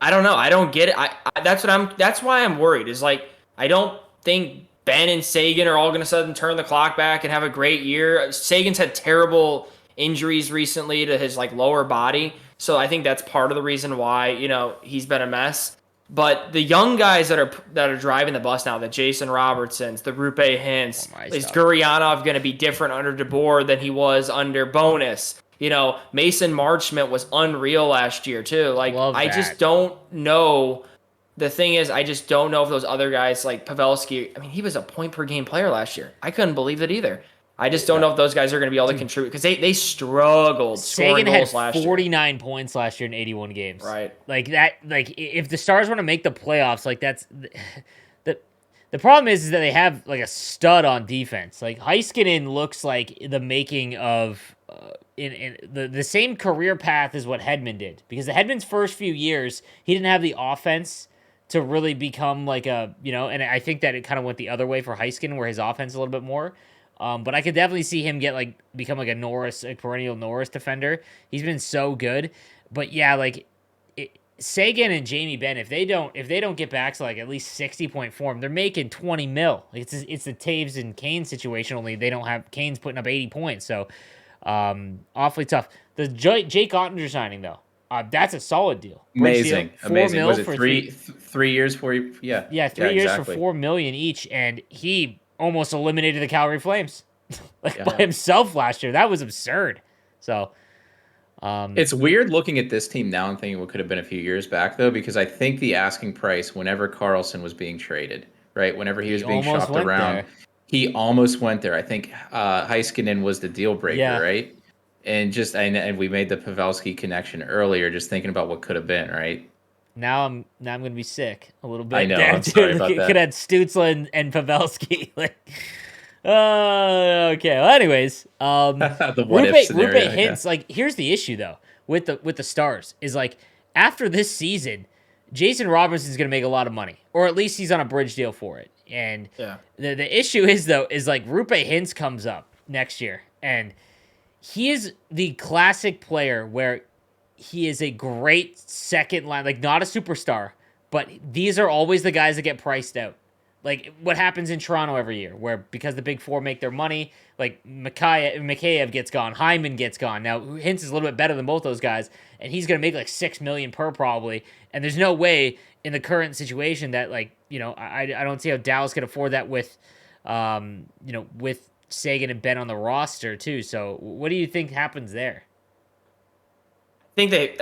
I don't know. I don't get it. That's why I'm worried. Is like I don't think Ben and Seguin are all going to suddenly turn the clock back and have a great year. Sagan's had terrible injuries recently to his like lower body, so I think that's part of the reason why he's been a mess. But the young guys that are driving the bus now, the Jason Robertsons, the Rupe Hintz, is Gurianov going to be different under DeBoer than he was under Bonus? Mason Marchment was unreal last year too. Like I just don't know. The thing is, I just don't know if those other guys like Pavelski. I mean, he was a point per game player last year. I couldn't believe it either. I just don't know if those guys are going to be able to contribute because they struggled scoring goals last year. Sagan had 49 points last year in 81 games. Right. Like that. Like if the Stars want to make the playoffs, like that's the problem is that they have like a stud on defense. Like Heiskanen looks like the making of in the same career path as what Hedman did, because the Hedman's first few years he didn't have the offense to really become like and I think that it kind of went the other way for Heiskanen where his offense a little bit more. But I could definitely see him become like a perennial Norris defender. He's been so good. But yeah, Seguin and Jamie Benn, if they don't get back to like at least 60 point form, they're making 20 mil. It's the Taves and Kane situation, only they don't have Kane's putting up 80 points. So awfully tough. The Jake Ottinger signing though, that's a solid deal. Amazing. Was it for 3 years for you? Yeah. 3 years for $4 million each, and he almost eliminated the Calgary Flames by himself last year. That was absurd. So it's weird looking at this team now and thinking what could have been a few years back, though, because I think the asking price whenever Karlsson was being traded, right, whenever he was being shopped around, he almost went there. I think Heiskanen was the deal breaker, right? And we made the Pavelski connection earlier, just thinking about what could have been, right? Now I'm going to be sick a little bit. I know. I'm sorry about that. Could have had Stützle and Pavelski. Okay. Well, anyways, the what if scenario. Rupe Hintz, here's the issue though with the Stars is after this season, Jason Robertson's going to make a lot of money, or at least he's on a bridge deal for it. And the issue is Rupe Hintz comes up next year, and he is the classic player where he is a great second line, not a superstar, but these are always the guys that get priced out. Like what happens in Toronto every year, where because the big four make their money, like Mikheyev gets gone, Hyman gets gone. Now Hintz is a little bit better than both those guys, and he's gonna make like $6 million per probably. And there's no way in the current situation that like I don't see how Dallas could afford that with with Seguin and Ben on the roster too. So what do you think happens there? I think they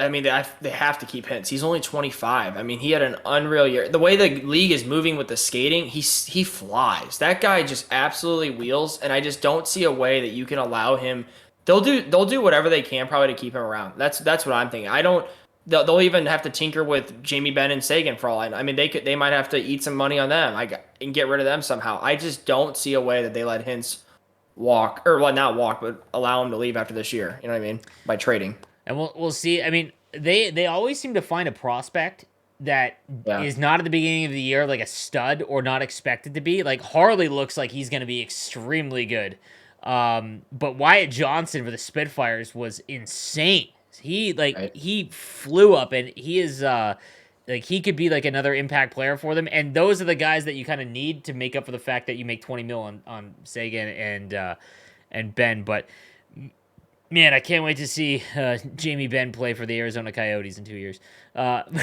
have to keep Hintz. He's only 25. I mean, he had an unreal year. The way the league is moving with the skating, he flies. That guy just absolutely wheels, and I just don't see a way that you can allow him. They'll do whatever they can probably to keep him around. That's what I'm thinking. They'll even have to tinker with Jamie Benn and Seguin for all I know. I mean, they might have to eat some money on them and get rid of them somehow. I just don't see a way that they let Hintz walk, or well, not walk, but allow him to leave after this year. You know what I mean? By trading. And we'll see. I mean, they always seem to find a prospect that is not at the beginning of the year like a stud or not expected to be. Like Harley looks like he's going to be extremely good. But Wyatt Johnson for the Spitfires was insane. He flew up, and he is he could be like another impact player for them. And those are the guys that you kind of need to make up for the fact that you make $20 million on Seguin and Ben. But man, I can't wait to see Jamie Benn play for the Arizona Coyotes in 2 years. Where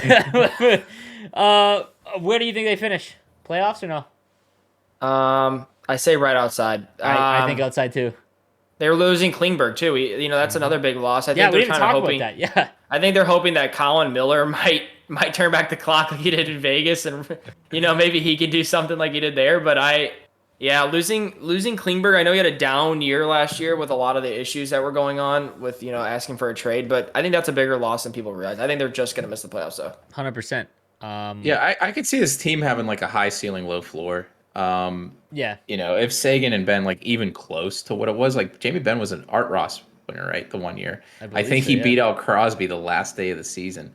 do you think they finish? Playoffs or no? I say right outside. I think outside too. They're losing Klingberg too. That's another big loss. I think we didn't talk about that. Yeah, I think they're hoping that Colin Miller might turn back the clock like he did in Vegas, and maybe he could do something like he did there. But losing Klingberg. I know he had a down year last year with a lot of the issues that were going on with asking for a trade. But I think that's a bigger loss than people realize. I think they're just gonna miss the playoffs though. 100%. I could see this team having like a high ceiling, low floor. If Seguin and Ben like even close to what it was, like Jamie Benn was an Art Ross winner, right? The 1 year. I think he beat out Crosby the last day of the season.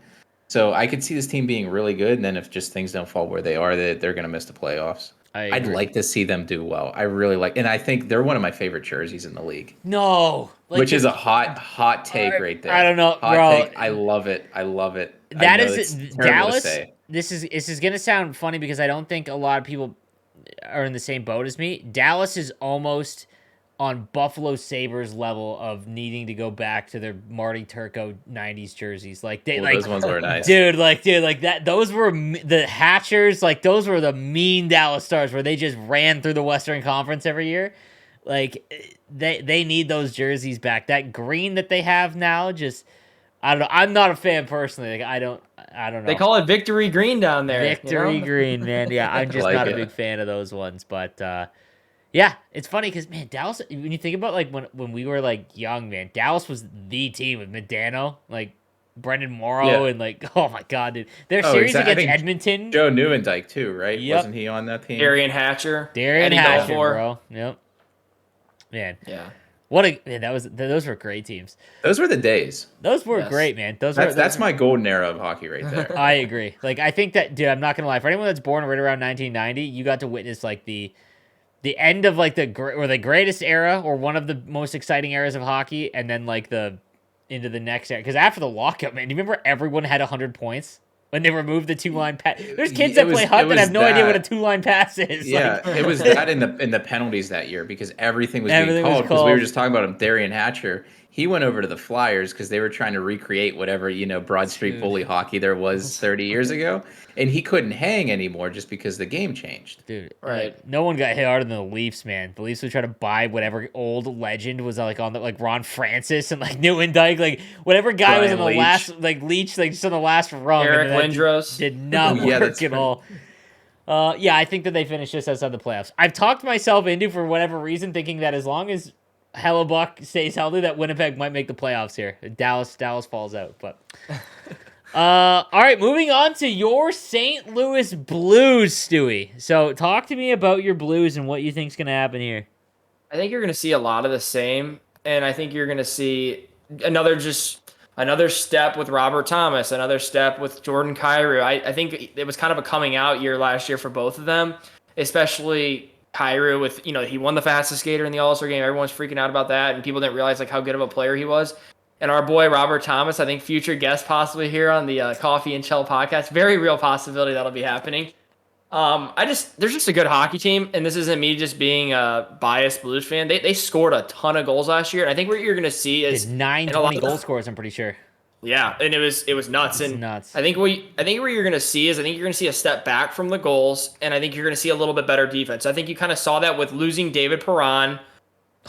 So I could see this team being really good, and then if just things don't fall where they are, they're going to miss the playoffs. I'd like to see them do well. I really like, and I think they're one of my favorite jerseys in the league. No, which is a hot take right there. I don't know, hot bro. Take. I love it. That is Dallas. This is going to sound funny because I don't think a lot of people are in the same boat as me. Dallas is almost on Buffalo Sabres level of needing to go back to their Marty Turco 90s jerseys. Those ones were nice. Dude, that those were the Hatchers, those were the mean Dallas Stars where they just ran through the Western Conference every year. They need those jerseys back. That green that they have now just I don't know. I'm not a fan personally. I don't know. They call it Victory Green down there. Victory Green, man. Yeah, I'm just not a big fan of those ones. But it's funny because man, Dallas. When you think about when we were young, man, Dallas was the team with Mcdonough, Brendan Morrow, and oh my god, dude, their series against Edmonton. Joe Nieuwendyk too, right? Yep. Wasn't he on that team? Darian Hatcher, bro. Yep. Man. Yeah. Those were great teams. Those were the days. Those were great, man. That's my golden era of hockey right there. I agree. I think that, dude, I'm not gonna lie. For anyone that's born right around 1990, you got to witness the end of the greatest era or one of the most exciting eras of hockey, and then into the next era. Because after the lockout, man, do you remember everyone had 100 points? When they removed the 2-line pass, there's kids that play HUT that have no idea what a 2-line pass is. Yeah, it was that in the penalties that year because everything was being called. Because we were just talking about him, Darian Hatcher. He went over to the Flyers because they were trying to recreate whatever Broad Street bully hockey there was 30 years ago, and he couldn't hang anymore just because the game changed. Dude, right? No one got hit harder than the Leafs, man. The Leafs would try to buy whatever old legend was on the Ron Francis and Nieuwendyk, whatever guy Brian was on the Leach. Last Leach, just on the last rung. Eric Lindros did not work at all. I think that they finished just outside the playoffs. I've talked myself into, for whatever reason, thinking that as long as Hellebuck stays healthy, that Winnipeg might make the playoffs here. Dallas falls out, but all right, moving on to your St. Louis Blues, Stewie. So talk to me about your Blues and what you think's gonna happen here. I think you're gonna see a lot of the same, and I think you're gonna see another step with Robert Thomas, another step with Jordan Kyrou. I think it was kind of a coming out year last year for both of them, especially Kyrou with, he won the fastest skater in the All-Star game. Everyone's freaking out about that, and people didn't realize how good of a player he was. And our boy Robert Thomas, I think future guest possibly here on the Coffee and Chel podcast. Very real possibility that'll be happening. There's just a good hockey team, and this isn't me just being a biased Blues fan. They scored a ton of goals last year, and I think what you're gonna see is Did 920 goal scores, I'm pretty sure. Yeah, and it was nuts. It's And nuts. I think what you're gonna see is you're gonna see a step back from the goals, and I think you're gonna see a little bit better defense. I think you kind of saw that with losing David Perron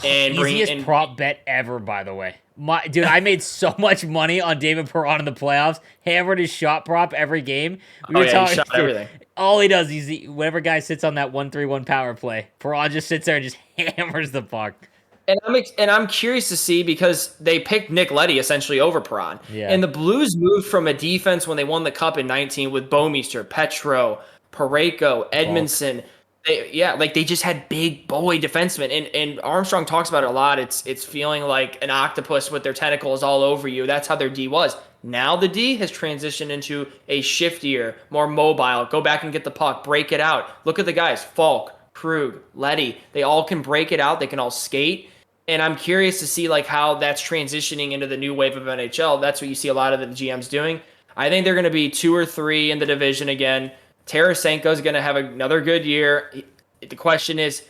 and Easiest prop bet ever, by the way. Dude, I made so much money on David Perron in the playoffs. Hammered his shot prop every game. He shot everything. All he does is whenever guy sits on that 1-3-1 power play, Perron just sits there and just hammers the puck. And I'm curious to see because they picked Nick Leddy essentially over Perron. Yeah. And the Blues moved from a defense when they won the Cup in 19 with Bouwmeester, Petro, Parayko, Edmondson. They just had big boy defensemen. And Armstrong talks about it a lot. It's feeling like an octopus with their tentacles all over you. That's how their D was. Now the D has transitioned into a shiftier, more mobile. Go back and get the puck, break it out. Look at the guys, Falk, Krug, Leddy. They all can break it out. They can all skate. And I'm curious to see how that's transitioning into the new wave of NHL. That's what you see a lot of the GMs doing. I think they're going to be 2 or 3 in the division again. Tarasenko's going to have another good year. The question is,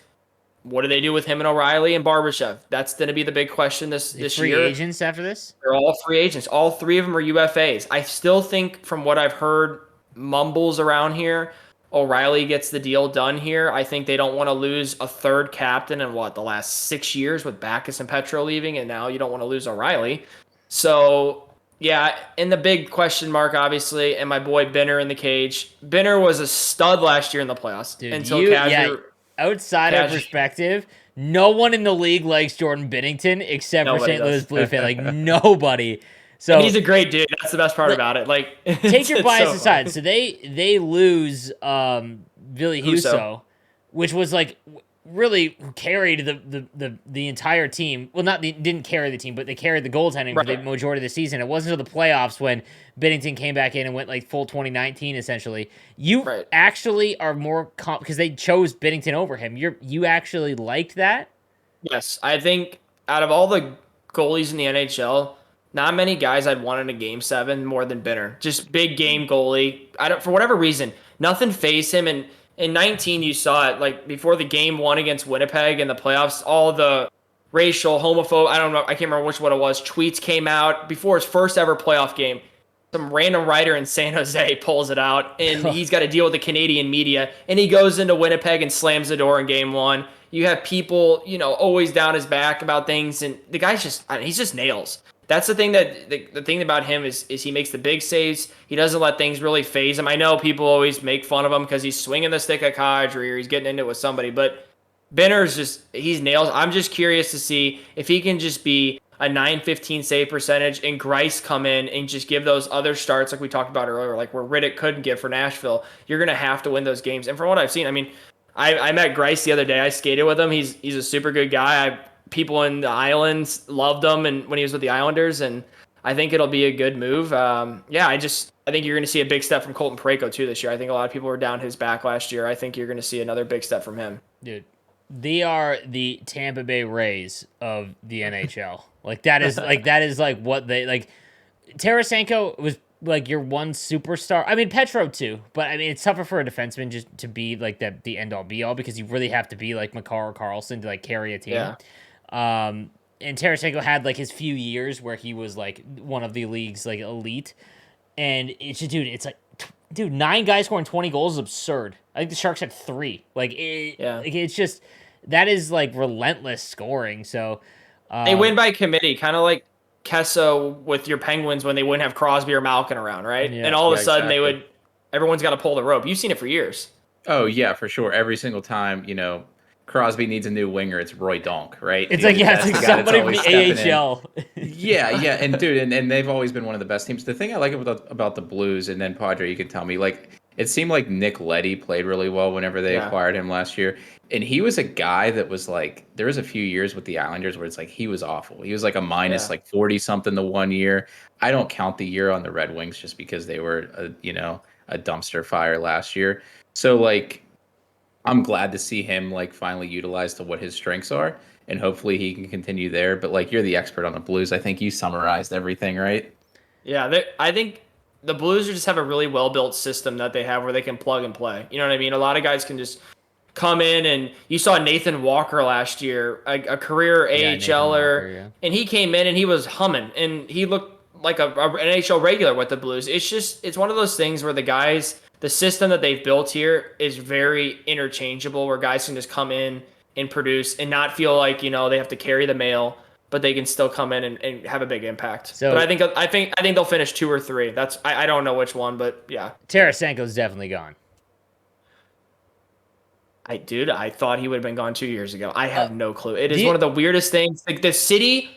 what do they do with him and O'Reilly and Barbashev? That's going to be the big question this year. Free agents after this? They're all free agents. All 3 of them are UFAs. I still think, from what I've heard, mumbles around here, O'Reilly gets the deal done here. I think they don't want to lose a third captain in the last 6 years with Backes and Petro leaving, and now you don't want to lose O'Reilly. So, yeah, and the big question mark, obviously, and my boy Binner in the cage. Binner was a stud last year in the playoffs. Dude, outside of perspective, no one in the league likes Jordan Binnington except for St. Louis Blue fan. Nobody. So and he's a great dude. That's the best part about it. Take your bias aside. So they lose Ville Husso, which was really carried the entire team. Well, didn't carry the team, but they carried the goaltending for the majority of the season. It wasn't until the playoffs when Binnington came back in and went full 2019 essentially. You actually are more because they chose Binnington over him. You actually liked that? Yes, I think out of all the goalies in the NHL, not many guys I'd want in a Game 7 more than Binner. Just big game goalie. For whatever reason, nothing fazed him. And in 19, you saw it before the Game 1 against Winnipeg in the playoffs. All the racial, homophobe, I don't know, I can't remember which one it was. Tweets came out before his first ever playoff game. Some random writer in San Jose pulls it out, and he's got to deal with the Canadian media. And he goes into Winnipeg and slams the door in Game 1. You have people, always down his back about things, and the guy's he's just nails. That's the thing the thing about him is he makes the big saves. He doesn't let things really faze him. I know people always make fun of him because he's swinging the stick at Kadri or he's getting into it with somebody, but Benner's he's nails. I'm just curious to see if he can just be a .915 save percentage and Greiss come in and just give those other starts like we talked about earlier, where Riddick couldn't give for Nashville. You're going to have to win those games. And from what I've seen, I met Greiss the other day. I skated with him. He's a super good guy. People in the islands loved him and when he was with the Islanders, and I think it'll be a good move. I think you're going to see a big step from Colton Parayko too this year. I think a lot of people were down his back last year. I think you're going to see another big step from him. Dude, they are the Tampa Bay Rays of the NHL. That is what they Tarasenko was your one superstar. Petro too, but it's tougher for a defenseman just to be the end all be all because you really have to be Makar or Carlson to carry a team. Yeah. And Tarasenko had his few years where he was one of the league's elite, and it's just, dude, 9 guys scoring 20 goals is absurd. I think the Sharks had 3. It's just that is relentless scoring. So they win by committee, kind of like Kesso with your Penguins when they wouldn't have Crosby or Malkin around, right? Yeah, and all of a sudden everyone's got to pull the rope. You've seen it for years. Oh yeah, for sure. Every single time, Crosby needs a new winger, it's Roy Donk, right? It's it's somebody from the AHL. yeah, and dude, and they've always been one of the best teams. The thing I like about the Blues, and then Padre, you can tell me, it seemed like Nick Leddy played really well whenever they acquired him last year. And he was a guy that was there was a few years with the Islanders where it's he was awful. He was a minus 40 something the one year. I don't count the year on the Red Wings just because they were a dumpster fire last year. So I'm glad to see him finally utilized to what his strengths are, and hopefully he can continue there. But you're the expert on the Blues. I think you summarized everything, right? Yeah, I think the Blues just have a really well-built system that they have where they can plug and play. You know what I mean? A lot of guys can just come in, and you saw Nathan Walker last year, a career AHLer, and he came in and he was humming, and he looked like an NHL regular with the Blues. It's one of those things where the system that they've built here is very interchangeable, where guys can just come in and produce and not feel like, they have to carry the mail, but they can still come in and have a big impact. So, but I think they'll finish 2 or 3. I don't know which one, but yeah. Tarasenko's definitely gone. I thought he would have been gone 2 years ago. I have no clue. It is one of the weirdest things. Like the city,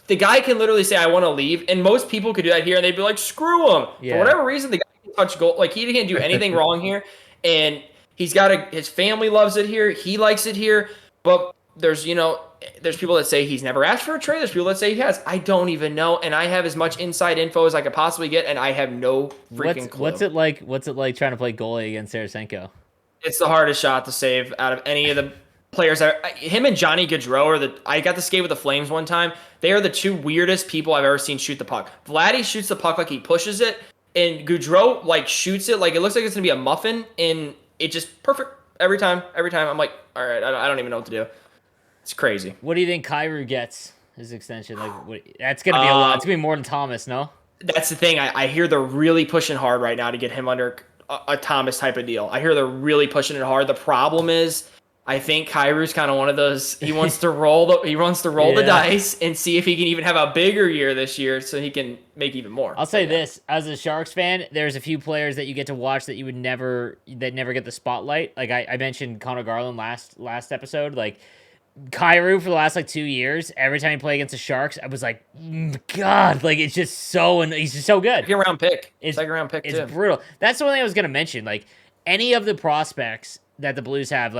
the guy can literally say, I want to leave. And most people could do that here, and they'd be like, screw him. Yeah. For whatever reason, the guy can touch goal. Like, he can't do anything wrong here. And he's got his family loves it here. He likes it here. But there's people that say he's never asked for a trade. There's people that say he has. I don't even know. And I have as much inside info as I could possibly get, and I have no freaking clue. What's it like trying to play goalie against Tarasenko? It's the hardest shot to save out of any of the players. Him and Johnny Gaudreau I got to skate with the Flames one time. They are the 2 weirdest people I've ever seen shoot the puck. Vladdy shoots the puck like he pushes it, and Gaudreau shoots it like it looks like it's gonna be a muffin, and it just perfect every time. I'm like, all right, I don't even know what to do. It's crazy. What do you think Kyrou gets his extension? That's gonna be a lot. It's gonna be more than Thomas, no? That's the thing. I hear they're really pushing hard right now to get him under a Thomas type of deal. I hear they're really pushing it hard. The problem is, I think Kyrou's kind of one of those. He wants to roll the dice and see if he can even have a bigger year this year, so he can make even more. I'll say this: as a Sharks fan, there's a few players that you get to watch that never get the spotlight. Like I mentioned Connor Garland last episode. Like Kyrou for the last 2 years, every time he played against the Sharks, I was like, God, he's just so good. Second round pick. It's brutal. That's the one thing I was gonna mention. Any of the prospects that the Blues have,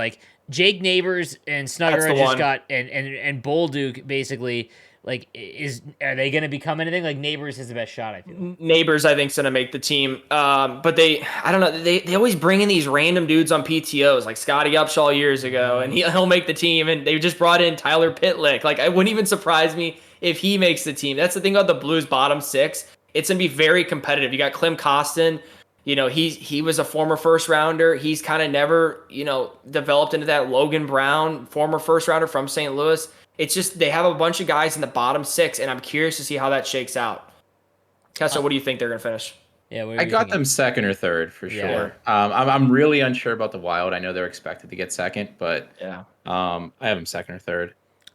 Jake Neighbors and Snugger just got, and Bolduc basically, are they going to become anything? Neighbors is the best shot, I feel. Neighbors, I think, is going to make the team. But I don't know, they always bring in these random dudes on PTOs, like Scotty Upshaw years ago, and he'll make the team, and they just brought in Tyler Pitlick. It wouldn't even surprise me if he makes the team. That's the thing about the Blues bottom 6. It's going to be very competitive. You got Klim Kostin. He was a former first rounder. He's kind of never, developed into that Logan Brown, former first rounder from St. Louis. It's just they have a bunch of guys in the bottom 6, and I'm curious to see how that shakes out. Kessler, what do you think they're going to finish? Yeah, I got them second or third for sure. I'm really unsure about the Wild. I know they're expected to get second, but I have them second or third.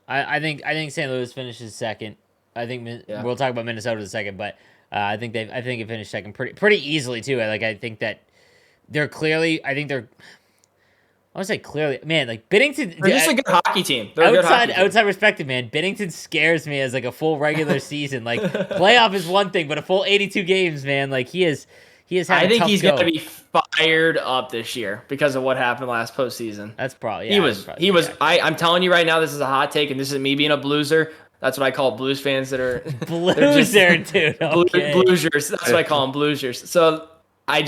I think St. Louis finishes second. I think we'll talk about Minnesota in a second, but I think it finished second pretty easily too. I think that they're clearly. I want to say clearly, man. Binnington. They're just a good hockey team. Outside perspective, man. Binnington scares me as a full regular season. Playoff is one thing, but a full 82 games, man. He has had. I think he's going to be fired up this year because of what happened last postseason. That's probably. He was. I'm telling you right now, this is a hot take, and this is me being a Blueser. That's what I call Blues fans that are Blueser, dude. Okay. Bluesers. That's what I call them, Bluesers. So I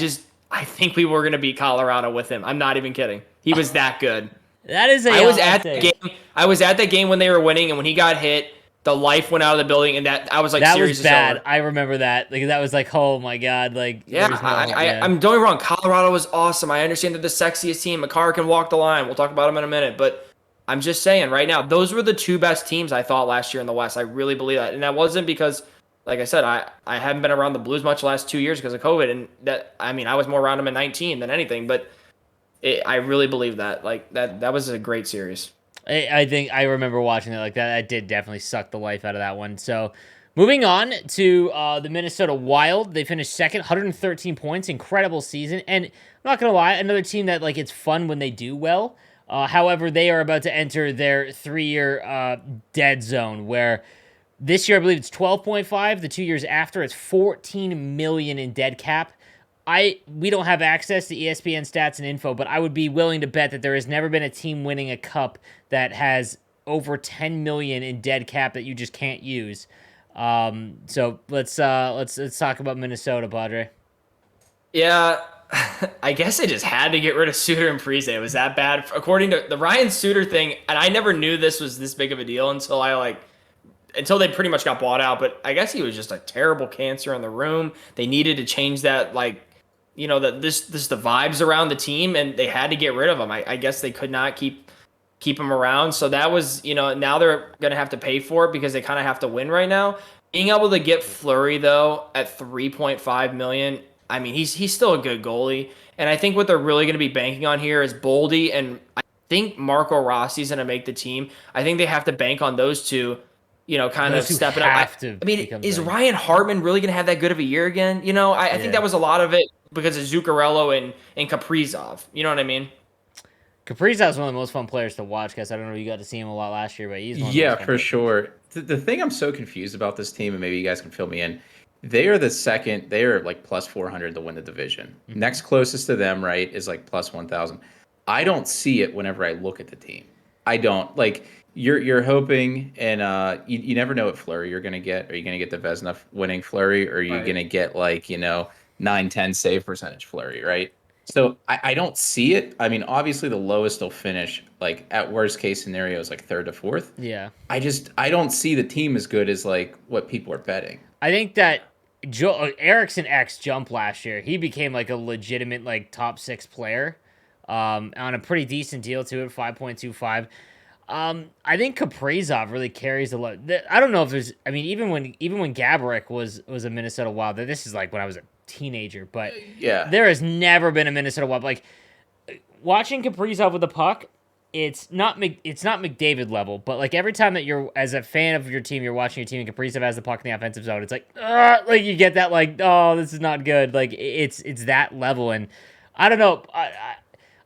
think we were gonna beat Colorado with him. I'm not even kidding. He was that good. That is I was at the game. I was at that game when they were winning, and when he got hit, the life went out of the building, and that I was like, that series was bad. Over. I remember that. That was oh my God. I'm don't get me wrong. Colorado was awesome. I understand they're the sexiest team. Makar can walk the line. We'll talk about him in a minute, but I'm just saying right now, those were the 2 best teams I thought last year in the West. I really believe that. And that wasn't because, like I said, I haven't been around the Blues much the last 2 years because of COVID. And I was more around them in 19 than anything. But I really believe that. That was a great series. I think I remember watching it like that. That did definitely suck the life out of that one. So moving on to the Minnesota Wild. They finished second, 113 points. Incredible season. And I'm not going to lie, another team that it's fun when they do well. However, they are about to enter their 3-year dead zone where this year I believe it's 12.5. The 2 years after it's 14 million in dead cap. We don't have access to ESPN stats and info, but I would be willing to bet that there has never been a team winning a cup that has over 10 million in dead cap that you just can't use. So let's talk about Minnesota, Padre. Yeah. I guess I just had to get rid of Suter and Parise. It was that bad. According to the Ryan Suter thing, and I never knew this was this big of a deal until I until they pretty much got bought out. But I guess he was just a terrible cancer in the room. They needed to change that, like, the vibes around the team, and they had to get rid of him. I guess they could not keep him around. So that was, now they're going to have to pay for it because they kind of have to win right now. Being able to get Fleury, though, at $3.5 million, I mean, he's still a good goalie. And I think what they're really going to be banking on here is Boldy, and I think Marco Rossi's going to make the team. I think they have to bank on those two, kind of stepping up. I mean, is Ryan Hartman really going to have that good of a year again? I think that was a lot of it because of Zuccarello and Kaprizov. You know what I mean? Kaprizov's one of the most fun players to watch, because I don't know if you got to see him a lot last year, but he's one of the most fun players. Sure. The thing I'm so confused about this team, and maybe you guys can fill me in, they are like plus 400 to win the division. Mm-hmm. Next closest to them, right, is like plus 1,000. I don't see it whenever I look at the team. I don't. Like, you're hoping, and you never know what Fleury you're going to get. Are you going to get the Vezina winning Fleury, or are you going to get, like, 9-10 save percentage Fleury, right? So I don't see it. I mean, obviously the lowest they'll finish, like, at worst case scenario, is like 3rd to 4th. Yeah. I don't see the team as good as, like, what people are betting. I think that Eriksson X jumped last year. He became like a legitimate, like, top 6 player on a pretty decent deal too at 5.25. I think Kaprizov really carries a lot. I don't know if there's. I mean, even when Gaborik was a Minnesota Wild, this is like when I was a teenager, but yeah, there has never been a Minnesota Wild. Like, watching Kaprizov with the puck, it's not McDavid level, but like every time that you're, as a fan of your team, you're watching your team and Kaprizov has the puck in the offensive zone, it's like you get that, like, oh, this is not good. Like, it's that level, and I don't know.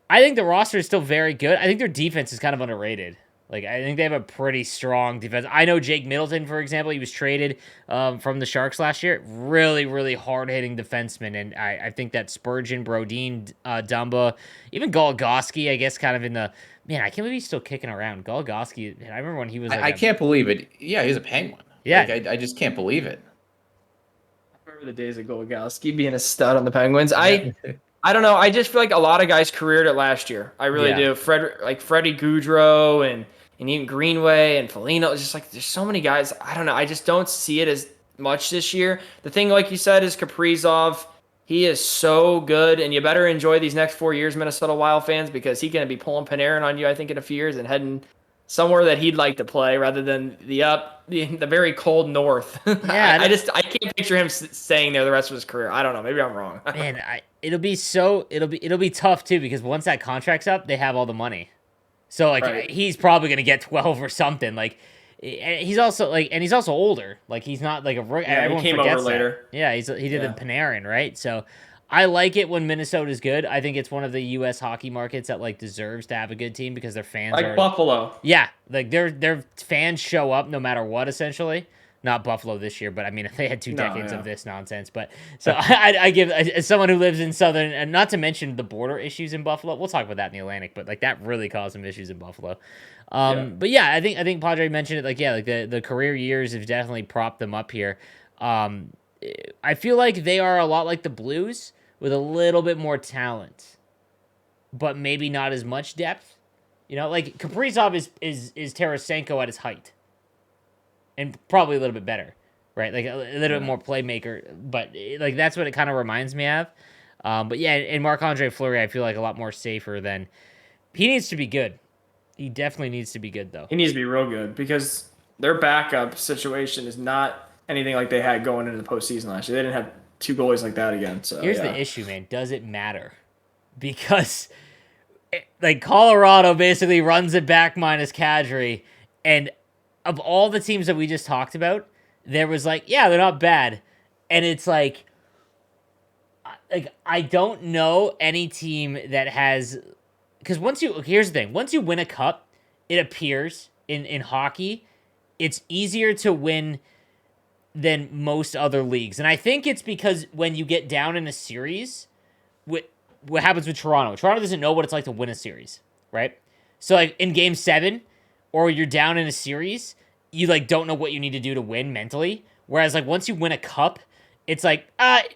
I think the roster is still very good. I think their defense is kind of underrated. Like, I think they have a pretty strong defense. I know Jake Middleton, for example, he was traded from the Sharks last year. Really, really hard-hitting defenseman. And I think that Spurgeon, Brodin, Dumba, even Goligoski, I guess, kind of in the... Man, I can't believe he's still kicking around. Goligoski, I remember when he was... I can't believe it. Yeah, he's a Penguin. Yeah. Like, I just can't believe it. I remember the days of Goligoski being a stud on the Penguins. I don't know. I just feel like a lot of guys careered it last year. I really do. Freddie Gaudreau and even Greenway and Foligno. It's just like, there's so many guys. I don't know. I just don't see it as much this year. The thing, like you said, is Kaprizov. He is so good, and you better enjoy these next 4 years, Minnesota Wild fans, because he's going to be pulling Panarin on you, I think, in a few years and heading somewhere that he'd like to play rather than the very cold north. Yeah, I can't picture him staying there the rest of his career. I don't know. Maybe I'm wrong. Man, it'll be tough too, because once that contract's up, they have all the money. So, like, he's probably going to get 12 or something. Like, he's also older. Like, he's not like a rookie. Yeah, he came over later. Yeah, he did the Panarin, right? So, I like it when Minnesota's good. I think it's one of the U.S. hockey markets that, like, deserves to have a good team because their fans are... Like Buffalo. Yeah, like, their fans show up no matter what, essentially. Not Buffalo this year, but I mean, they had 2 decades of this nonsense. But so I give, as someone who lives in Southern, and not to mention the border issues in Buffalo. We'll talk about that in the Atlantic, but like that really caused some issues in Buffalo. But yeah, I think Padre mentioned it. Like, yeah, like the career years have definitely propped them up here. I feel like they are a lot like the Blues with a little bit more talent, but maybe not as much depth. Like Kaprizov is Tarasenko at his height. And probably a little bit better, right? Like a little bit more playmaker, but like that's what it kind of reminds me of. But yeah, and Marc-Andre Fleury, I feel like a lot more safer than... He needs to be good. He definitely needs to be good, though. He needs to be real good because their backup situation is not anything like they had going into the postseason last year. They didn't have 2 goalies like that again. So here's the issue, man. Does it matter? Because like Colorado basically runs it back minus Kadri, and of all the teams that we just talked about, there was like, yeah, they're not bad. And it's like I don't know any team that has... Because here's the thing. Once you win a cup, it appears in hockey, it's easier to win than most other leagues. And I think it's because when you get down in a series, what happens with Toronto? Toronto doesn't know what it's like to win a series, right? So like in Game 7... or you're down in a series, you like don't know what you need to do to win mentally. Whereas like once you win a cup, it's like,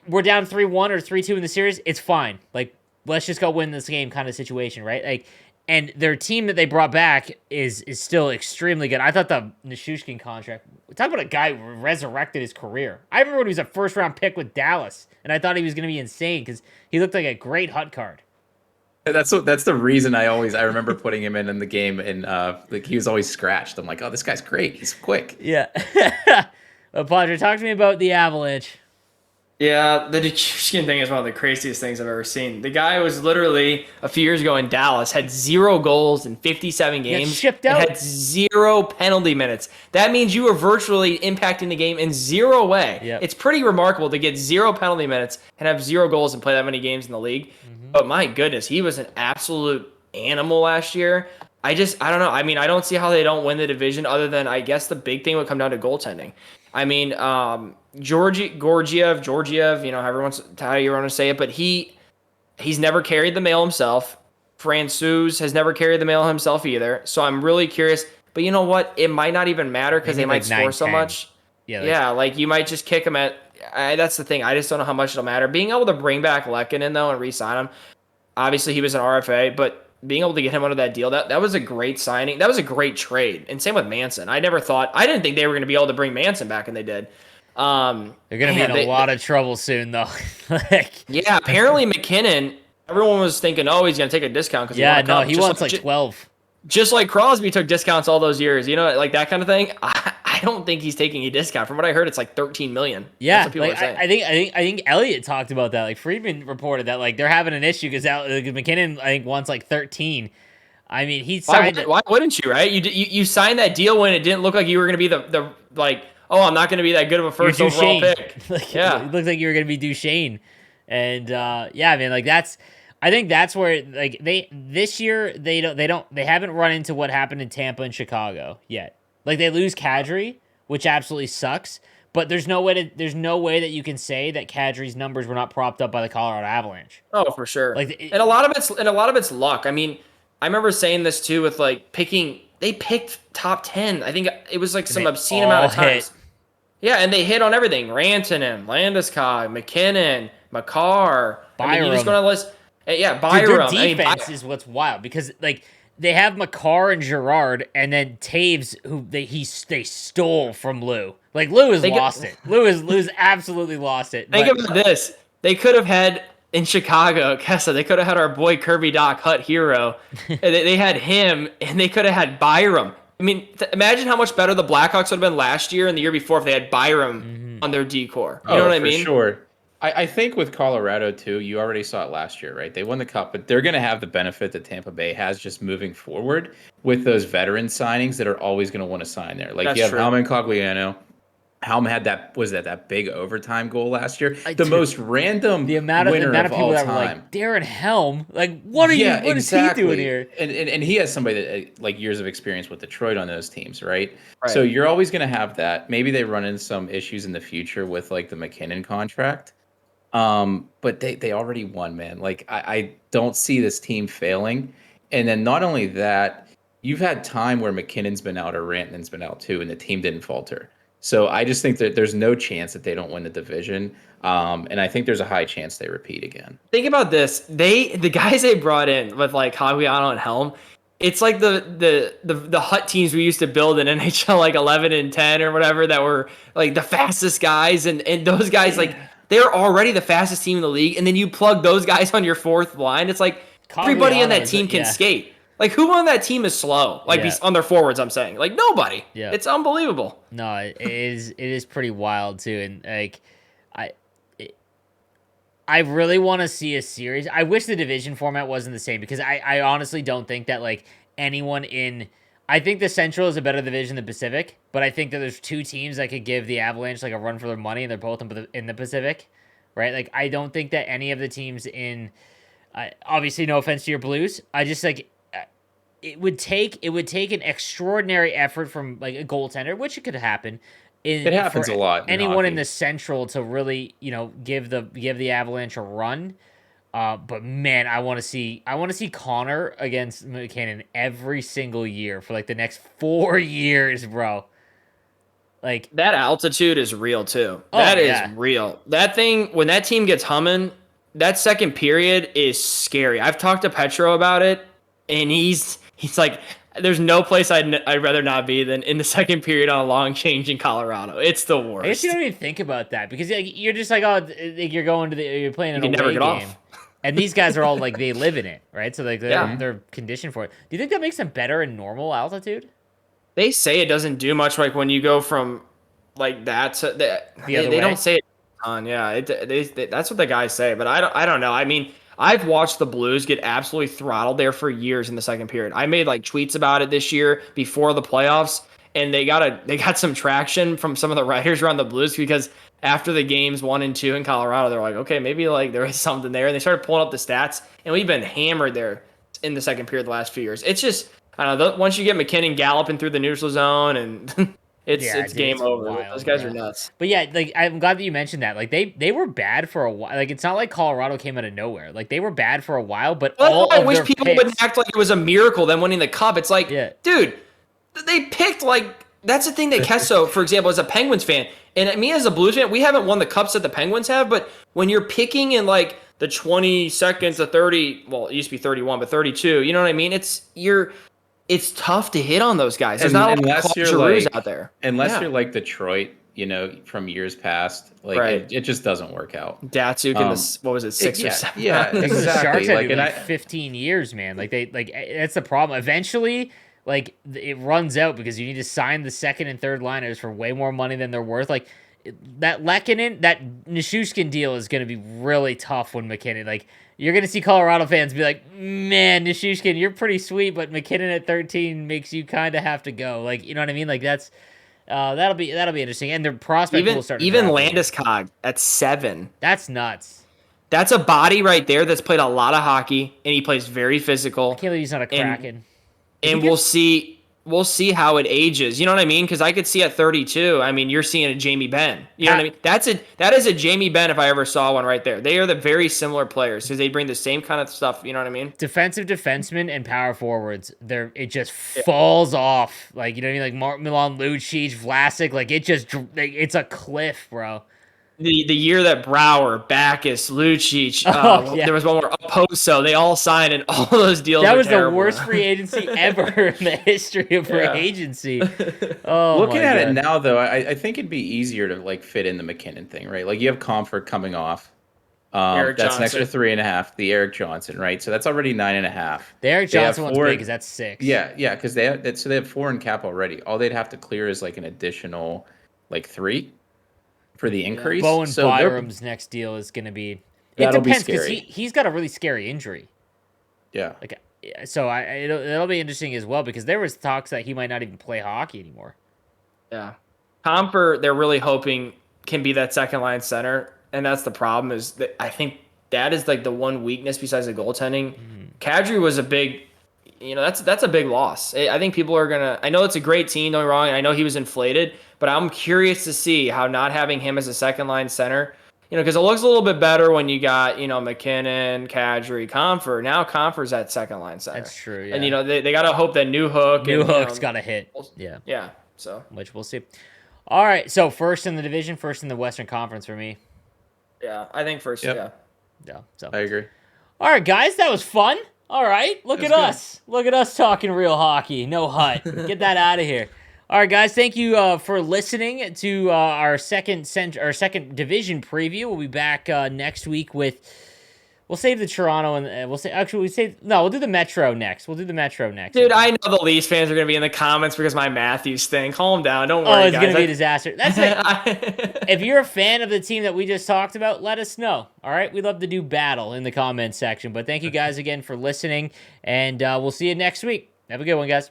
we're down 3-1 or 3-2 in the series, it's fine. Like, let's just go win this game kind of situation, right? Like, And their team that they brought back is still extremely good. I thought the Nichushkin contract, talk about a guy who resurrected his career. I remember when he was a first-round pick with Dallas, and I thought he was going to be insane because he looked like a great hut card. That's the reason I remember putting him in the game, and like he was always scratched. I'm like, oh, this guy's great. He's quick. Yeah. Well, Padre, talk to me about the Avalanche. Yeah, the Nichushkin thing is one of the craziest things I've ever seen. The guy was literally a few years ago in Dallas, had 0 goals in 57 games, shipped out. and had 0 penalty minutes. That means you were virtually impacting the game in 0 way. Yep. It's pretty remarkable to get 0 penalty minutes and have 0 goals and play that many games in the league. Mm-hmm. But my goodness, he was an absolute animal last year. I don't know. I mean, I don't see how they don't win the division other than I guess the big thing would come down to goaltending. I mean, Georgiev, how you want to say it, but he's never carried the mail himself. Francouz has never carried the mail himself either. So I'm really curious. But you know what? It might not even matter because they might score so much. Yeah, like you might just kick him at. That's the thing. I just don't know how much it'll matter. Being able to bring back Lehkonen though and re-sign him. Obviously, he was an RFA, but being able to get him under that deal, that was a great signing. That was a great trade. And same with Manson. I didn't think they were going to be able to bring Manson back, and they did. They're going to be in a lot of trouble soon, though. Yeah, apparently McKinnon, everyone was thinking, oh, he's going to take a discount. He wants like 12. Just like Crosby took discounts all those years, like that kind of thing. I don't think he's taking a discount. From what I heard, it's like $13 million. Yeah, I think Elliott talked about that. Like Friedman reported that like they're having an issue because McKinnon I think wants like 13. I mean, he signed. Why wouldn't you? Right? You signed that deal when it didn't look like you were going to be the like. Oh, I'm not going to be that good of a first overall pick. Yeah, it looked like you were going to be Duchesne, and yeah, I mean, like I think that's where like this year they haven't run into what happened in Tampa and Chicago yet. Like they lose Kadri, which absolutely sucks. But there's no way that you can say that Kadri's numbers were not propped up by the Colorado Avalanche. Oh, for sure. And a lot of it's luck. I mean, I remember saying this too with like they picked top 10. I think it was like some obscene amount of times. Yeah, and they hit on everything. Rantanen, Landeskog, McKinnon, Makar. Byram. I mean, you just go down the list. Yeah, Byram. Dude, their defense is what's wild because like they have Makar and Girard, and then Taves, who they stole from Lou. Like Lou has lost it. Lou's absolutely lost it. Think about this: they could have had in Chicago, Kessa. They could have had our boy Kirby Doc Hut Hero. And they had him, and they could have had Byram. I mean, imagine how much better the Blackhawks would have been last year and the year before if they had Byram on their D-core. You know what I mean? For sure. I think with Colorado, too, you already saw it last year, right? They won the Cup, but they're going to have the benefit that Tampa Bay has just moving forward with those veteran signings that are always going to want to sign there. Like, you have Helm Cogliano. Helm had that big overtime goal last year. Most random amount of people that were like, Darren Helm, like, what is he doing here? And he has somebody that like years of experience with Detroit on those teams, right? So you're always going to have that. Maybe they run into some issues in the future with like the McKinnon contract. But they already won, man. Like I don't see this team failing. And then not only that, you've had time where McKinnon's been out or Rantanen's been out too, and the team didn't falter. So I just think that there's no chance that they don't win the division. And I think there's a high chance they repeat again. Think about this. The guys they brought in with like Cogliano and Helm, it's like the hut teams we used to build in NHL like 11 and 10 or whatever that were like the fastest guys. And those guys, like they're already the fastest team in the league. And then you plug those guys on your fourth line. It's like everybody on that team can skate. Like, who on that team is slow? Like, on their forwards, I'm saying. Like, nobody. Yeah. It's unbelievable. No, it is pretty wild, too. And, like, I really want to see a series. I wish the division format wasn't the same because I honestly don't think that, like, anyone in... I think the Central is a better division than the Pacific, but I think that there's two teams that could give the Avalanche, like, a run for their money, and they're both in the Pacific, right? Like, I don't think that any of the teams in... obviously, no offense to your Blues. I just, like... It would take an extraordinary effort from like a goaltender, which it could happen. It happens a lot. Anyone in the Central to really, give the Avalanche a run. But man, I want to see Connor against McKinnon every single year for like the next 4 years, bro. Like that altitude is real too. That is real. That thing when that team gets humming, that second period is scary. I've talked to Petro about it. and he's like, there's no place I'd rather not be than in the second period on a long change in Colorado. It's the worst. I guess you don't even think about that because you're just like, oh, you're going to you're playing an away game, and these guys are all like they live in it, right? So like they're conditioned for it. Do you think that makes them better in normal altitude? They say it doesn't do much. Like when you go from like that to they don't say it on. Yeah, that's what the guys say, but I don't know. I mean, I've watched the Blues get absolutely throttled there for years in the second period. I made like tweets about it this year before the playoffs, and they got some traction from some of the writers around the Blues because after the games 1 and 2 in Colorado, they're like, okay, maybe like there is something there, and they started pulling up the stats, and we've been hammered there in the second period the last few years. It's just I don't know. Once you get McKinnon galloping through the neutral zone and It's game over. Wild, those guys are nuts. But yeah, like I'm glad that you mentioned that. Like they were bad for a while. Like it's not like Colorado came out of nowhere. Like they were bad for a while, but I wish people would act like it was a miracle them winning the cup. It's like, dude, they picked like that's the thing that Kesso, for example, as a Penguins fan, and me as a Blues fan, we haven't won the cups that the Penguins have. But when you're picking in like the 20 seconds to 30, well, it used to be 31, but 32. You know what I mean? It's tough to hit on those guys. There's not a lot of Claude Giroux's out there. Unless you're like Detroit, you know, from years past, like it just doesn't work out. Datsuk in the, what was it, 6 or 7? Yeah, exactly. The Sharks have like 15 years, man. Like that's the problem. Eventually, like it runs out because you need to sign the second and third liners for way more money than they're worth. Like that Lehkonen, that Nichushkin deal is going to be really tough when McKinnon, like, you're going to see Colorado fans be like, man, Nichushkin, you're pretty sweet, but McKinnon at 13 makes you kind of have to go. Like, you know what I mean? Like, that's that'll be interesting. And their prospect will start. Even Landeskog at 7. That's nuts. That's a body right there that's played a lot of hockey, and he plays very physical. I can't believe he's not a Kraken. And we'll see how it ages. You know what I mean? Because I could see at 32. I mean, you're seeing a Jamie Benn. You know what I mean? That is a Jamie Benn if I ever saw one right there. They are the very similar players because they bring the same kind of stuff. You know what I mean? Defensive defensemen and power forwards. It just falls off. Like, you know what I mean? Like Milan Lucic, Vlasic. Like it's a cliff, bro. The year that Brouwer, Backus, Lucic, there was one more Oposo, they all signed, and all those deals. That was terrible. The worst free agency ever in the history of free agency. Looking at it now, though, I think it'd be easier to like fit in the McKinnon thing, right? Like you have Comfort coming off. That's an extra 3.5. The Eric Johnson, right? So that's already 9.5. The Eric Johnson one's big because that's 6. Yeah, because they have 4 in cap already. All they'd have to clear is like an additional like 3. For the increase. Bowen Byram's next deal is going to be. It depends because he's got a really scary injury. Yeah. Like, so it'll be interesting as well because there was talks that he might not even play hockey anymore. Yeah, Comfort, they're really hoping can be that second line center, and that's the problem. Is that I think that is like the one weakness besides the goaltending. Kadri was a big. You know, that's a big loss. I think people are gonna. I know it's a great team. Don't get me wrong. And I know he was inflated, but I'm curious to see how not having him as a second line center. You know, because it looks a little bit better when you got McKinnon, Kadri, Comfort. Now Comfort's at second line center. That's true. Yeah. And they gotta hope that Newhook's got to hit. Yeah. Yeah. So which we'll see. All right. So first in the division, first in the Western Conference for me. Yeah, I think first. Yep. Yeah. So I agree. All right, guys, that was fun. All right, look at us. Look at us talking real hockey. No hut. Get that out of here. All right, guys, thank you for listening to our second division preview. We'll be back next week with. We'll save the Toronto and we'll do the Metro next. Dude, I know the Leafs fans are going to be in the comments because my Matthews thing. Calm down. Don't worry, guys. It's going to be a disaster. That's it. If you're a fan of the team that we just talked about, let us know. All right? We'd love to do battle in the comments section. But thank you guys again for listening, and we'll see you next week. Have a good one, guys.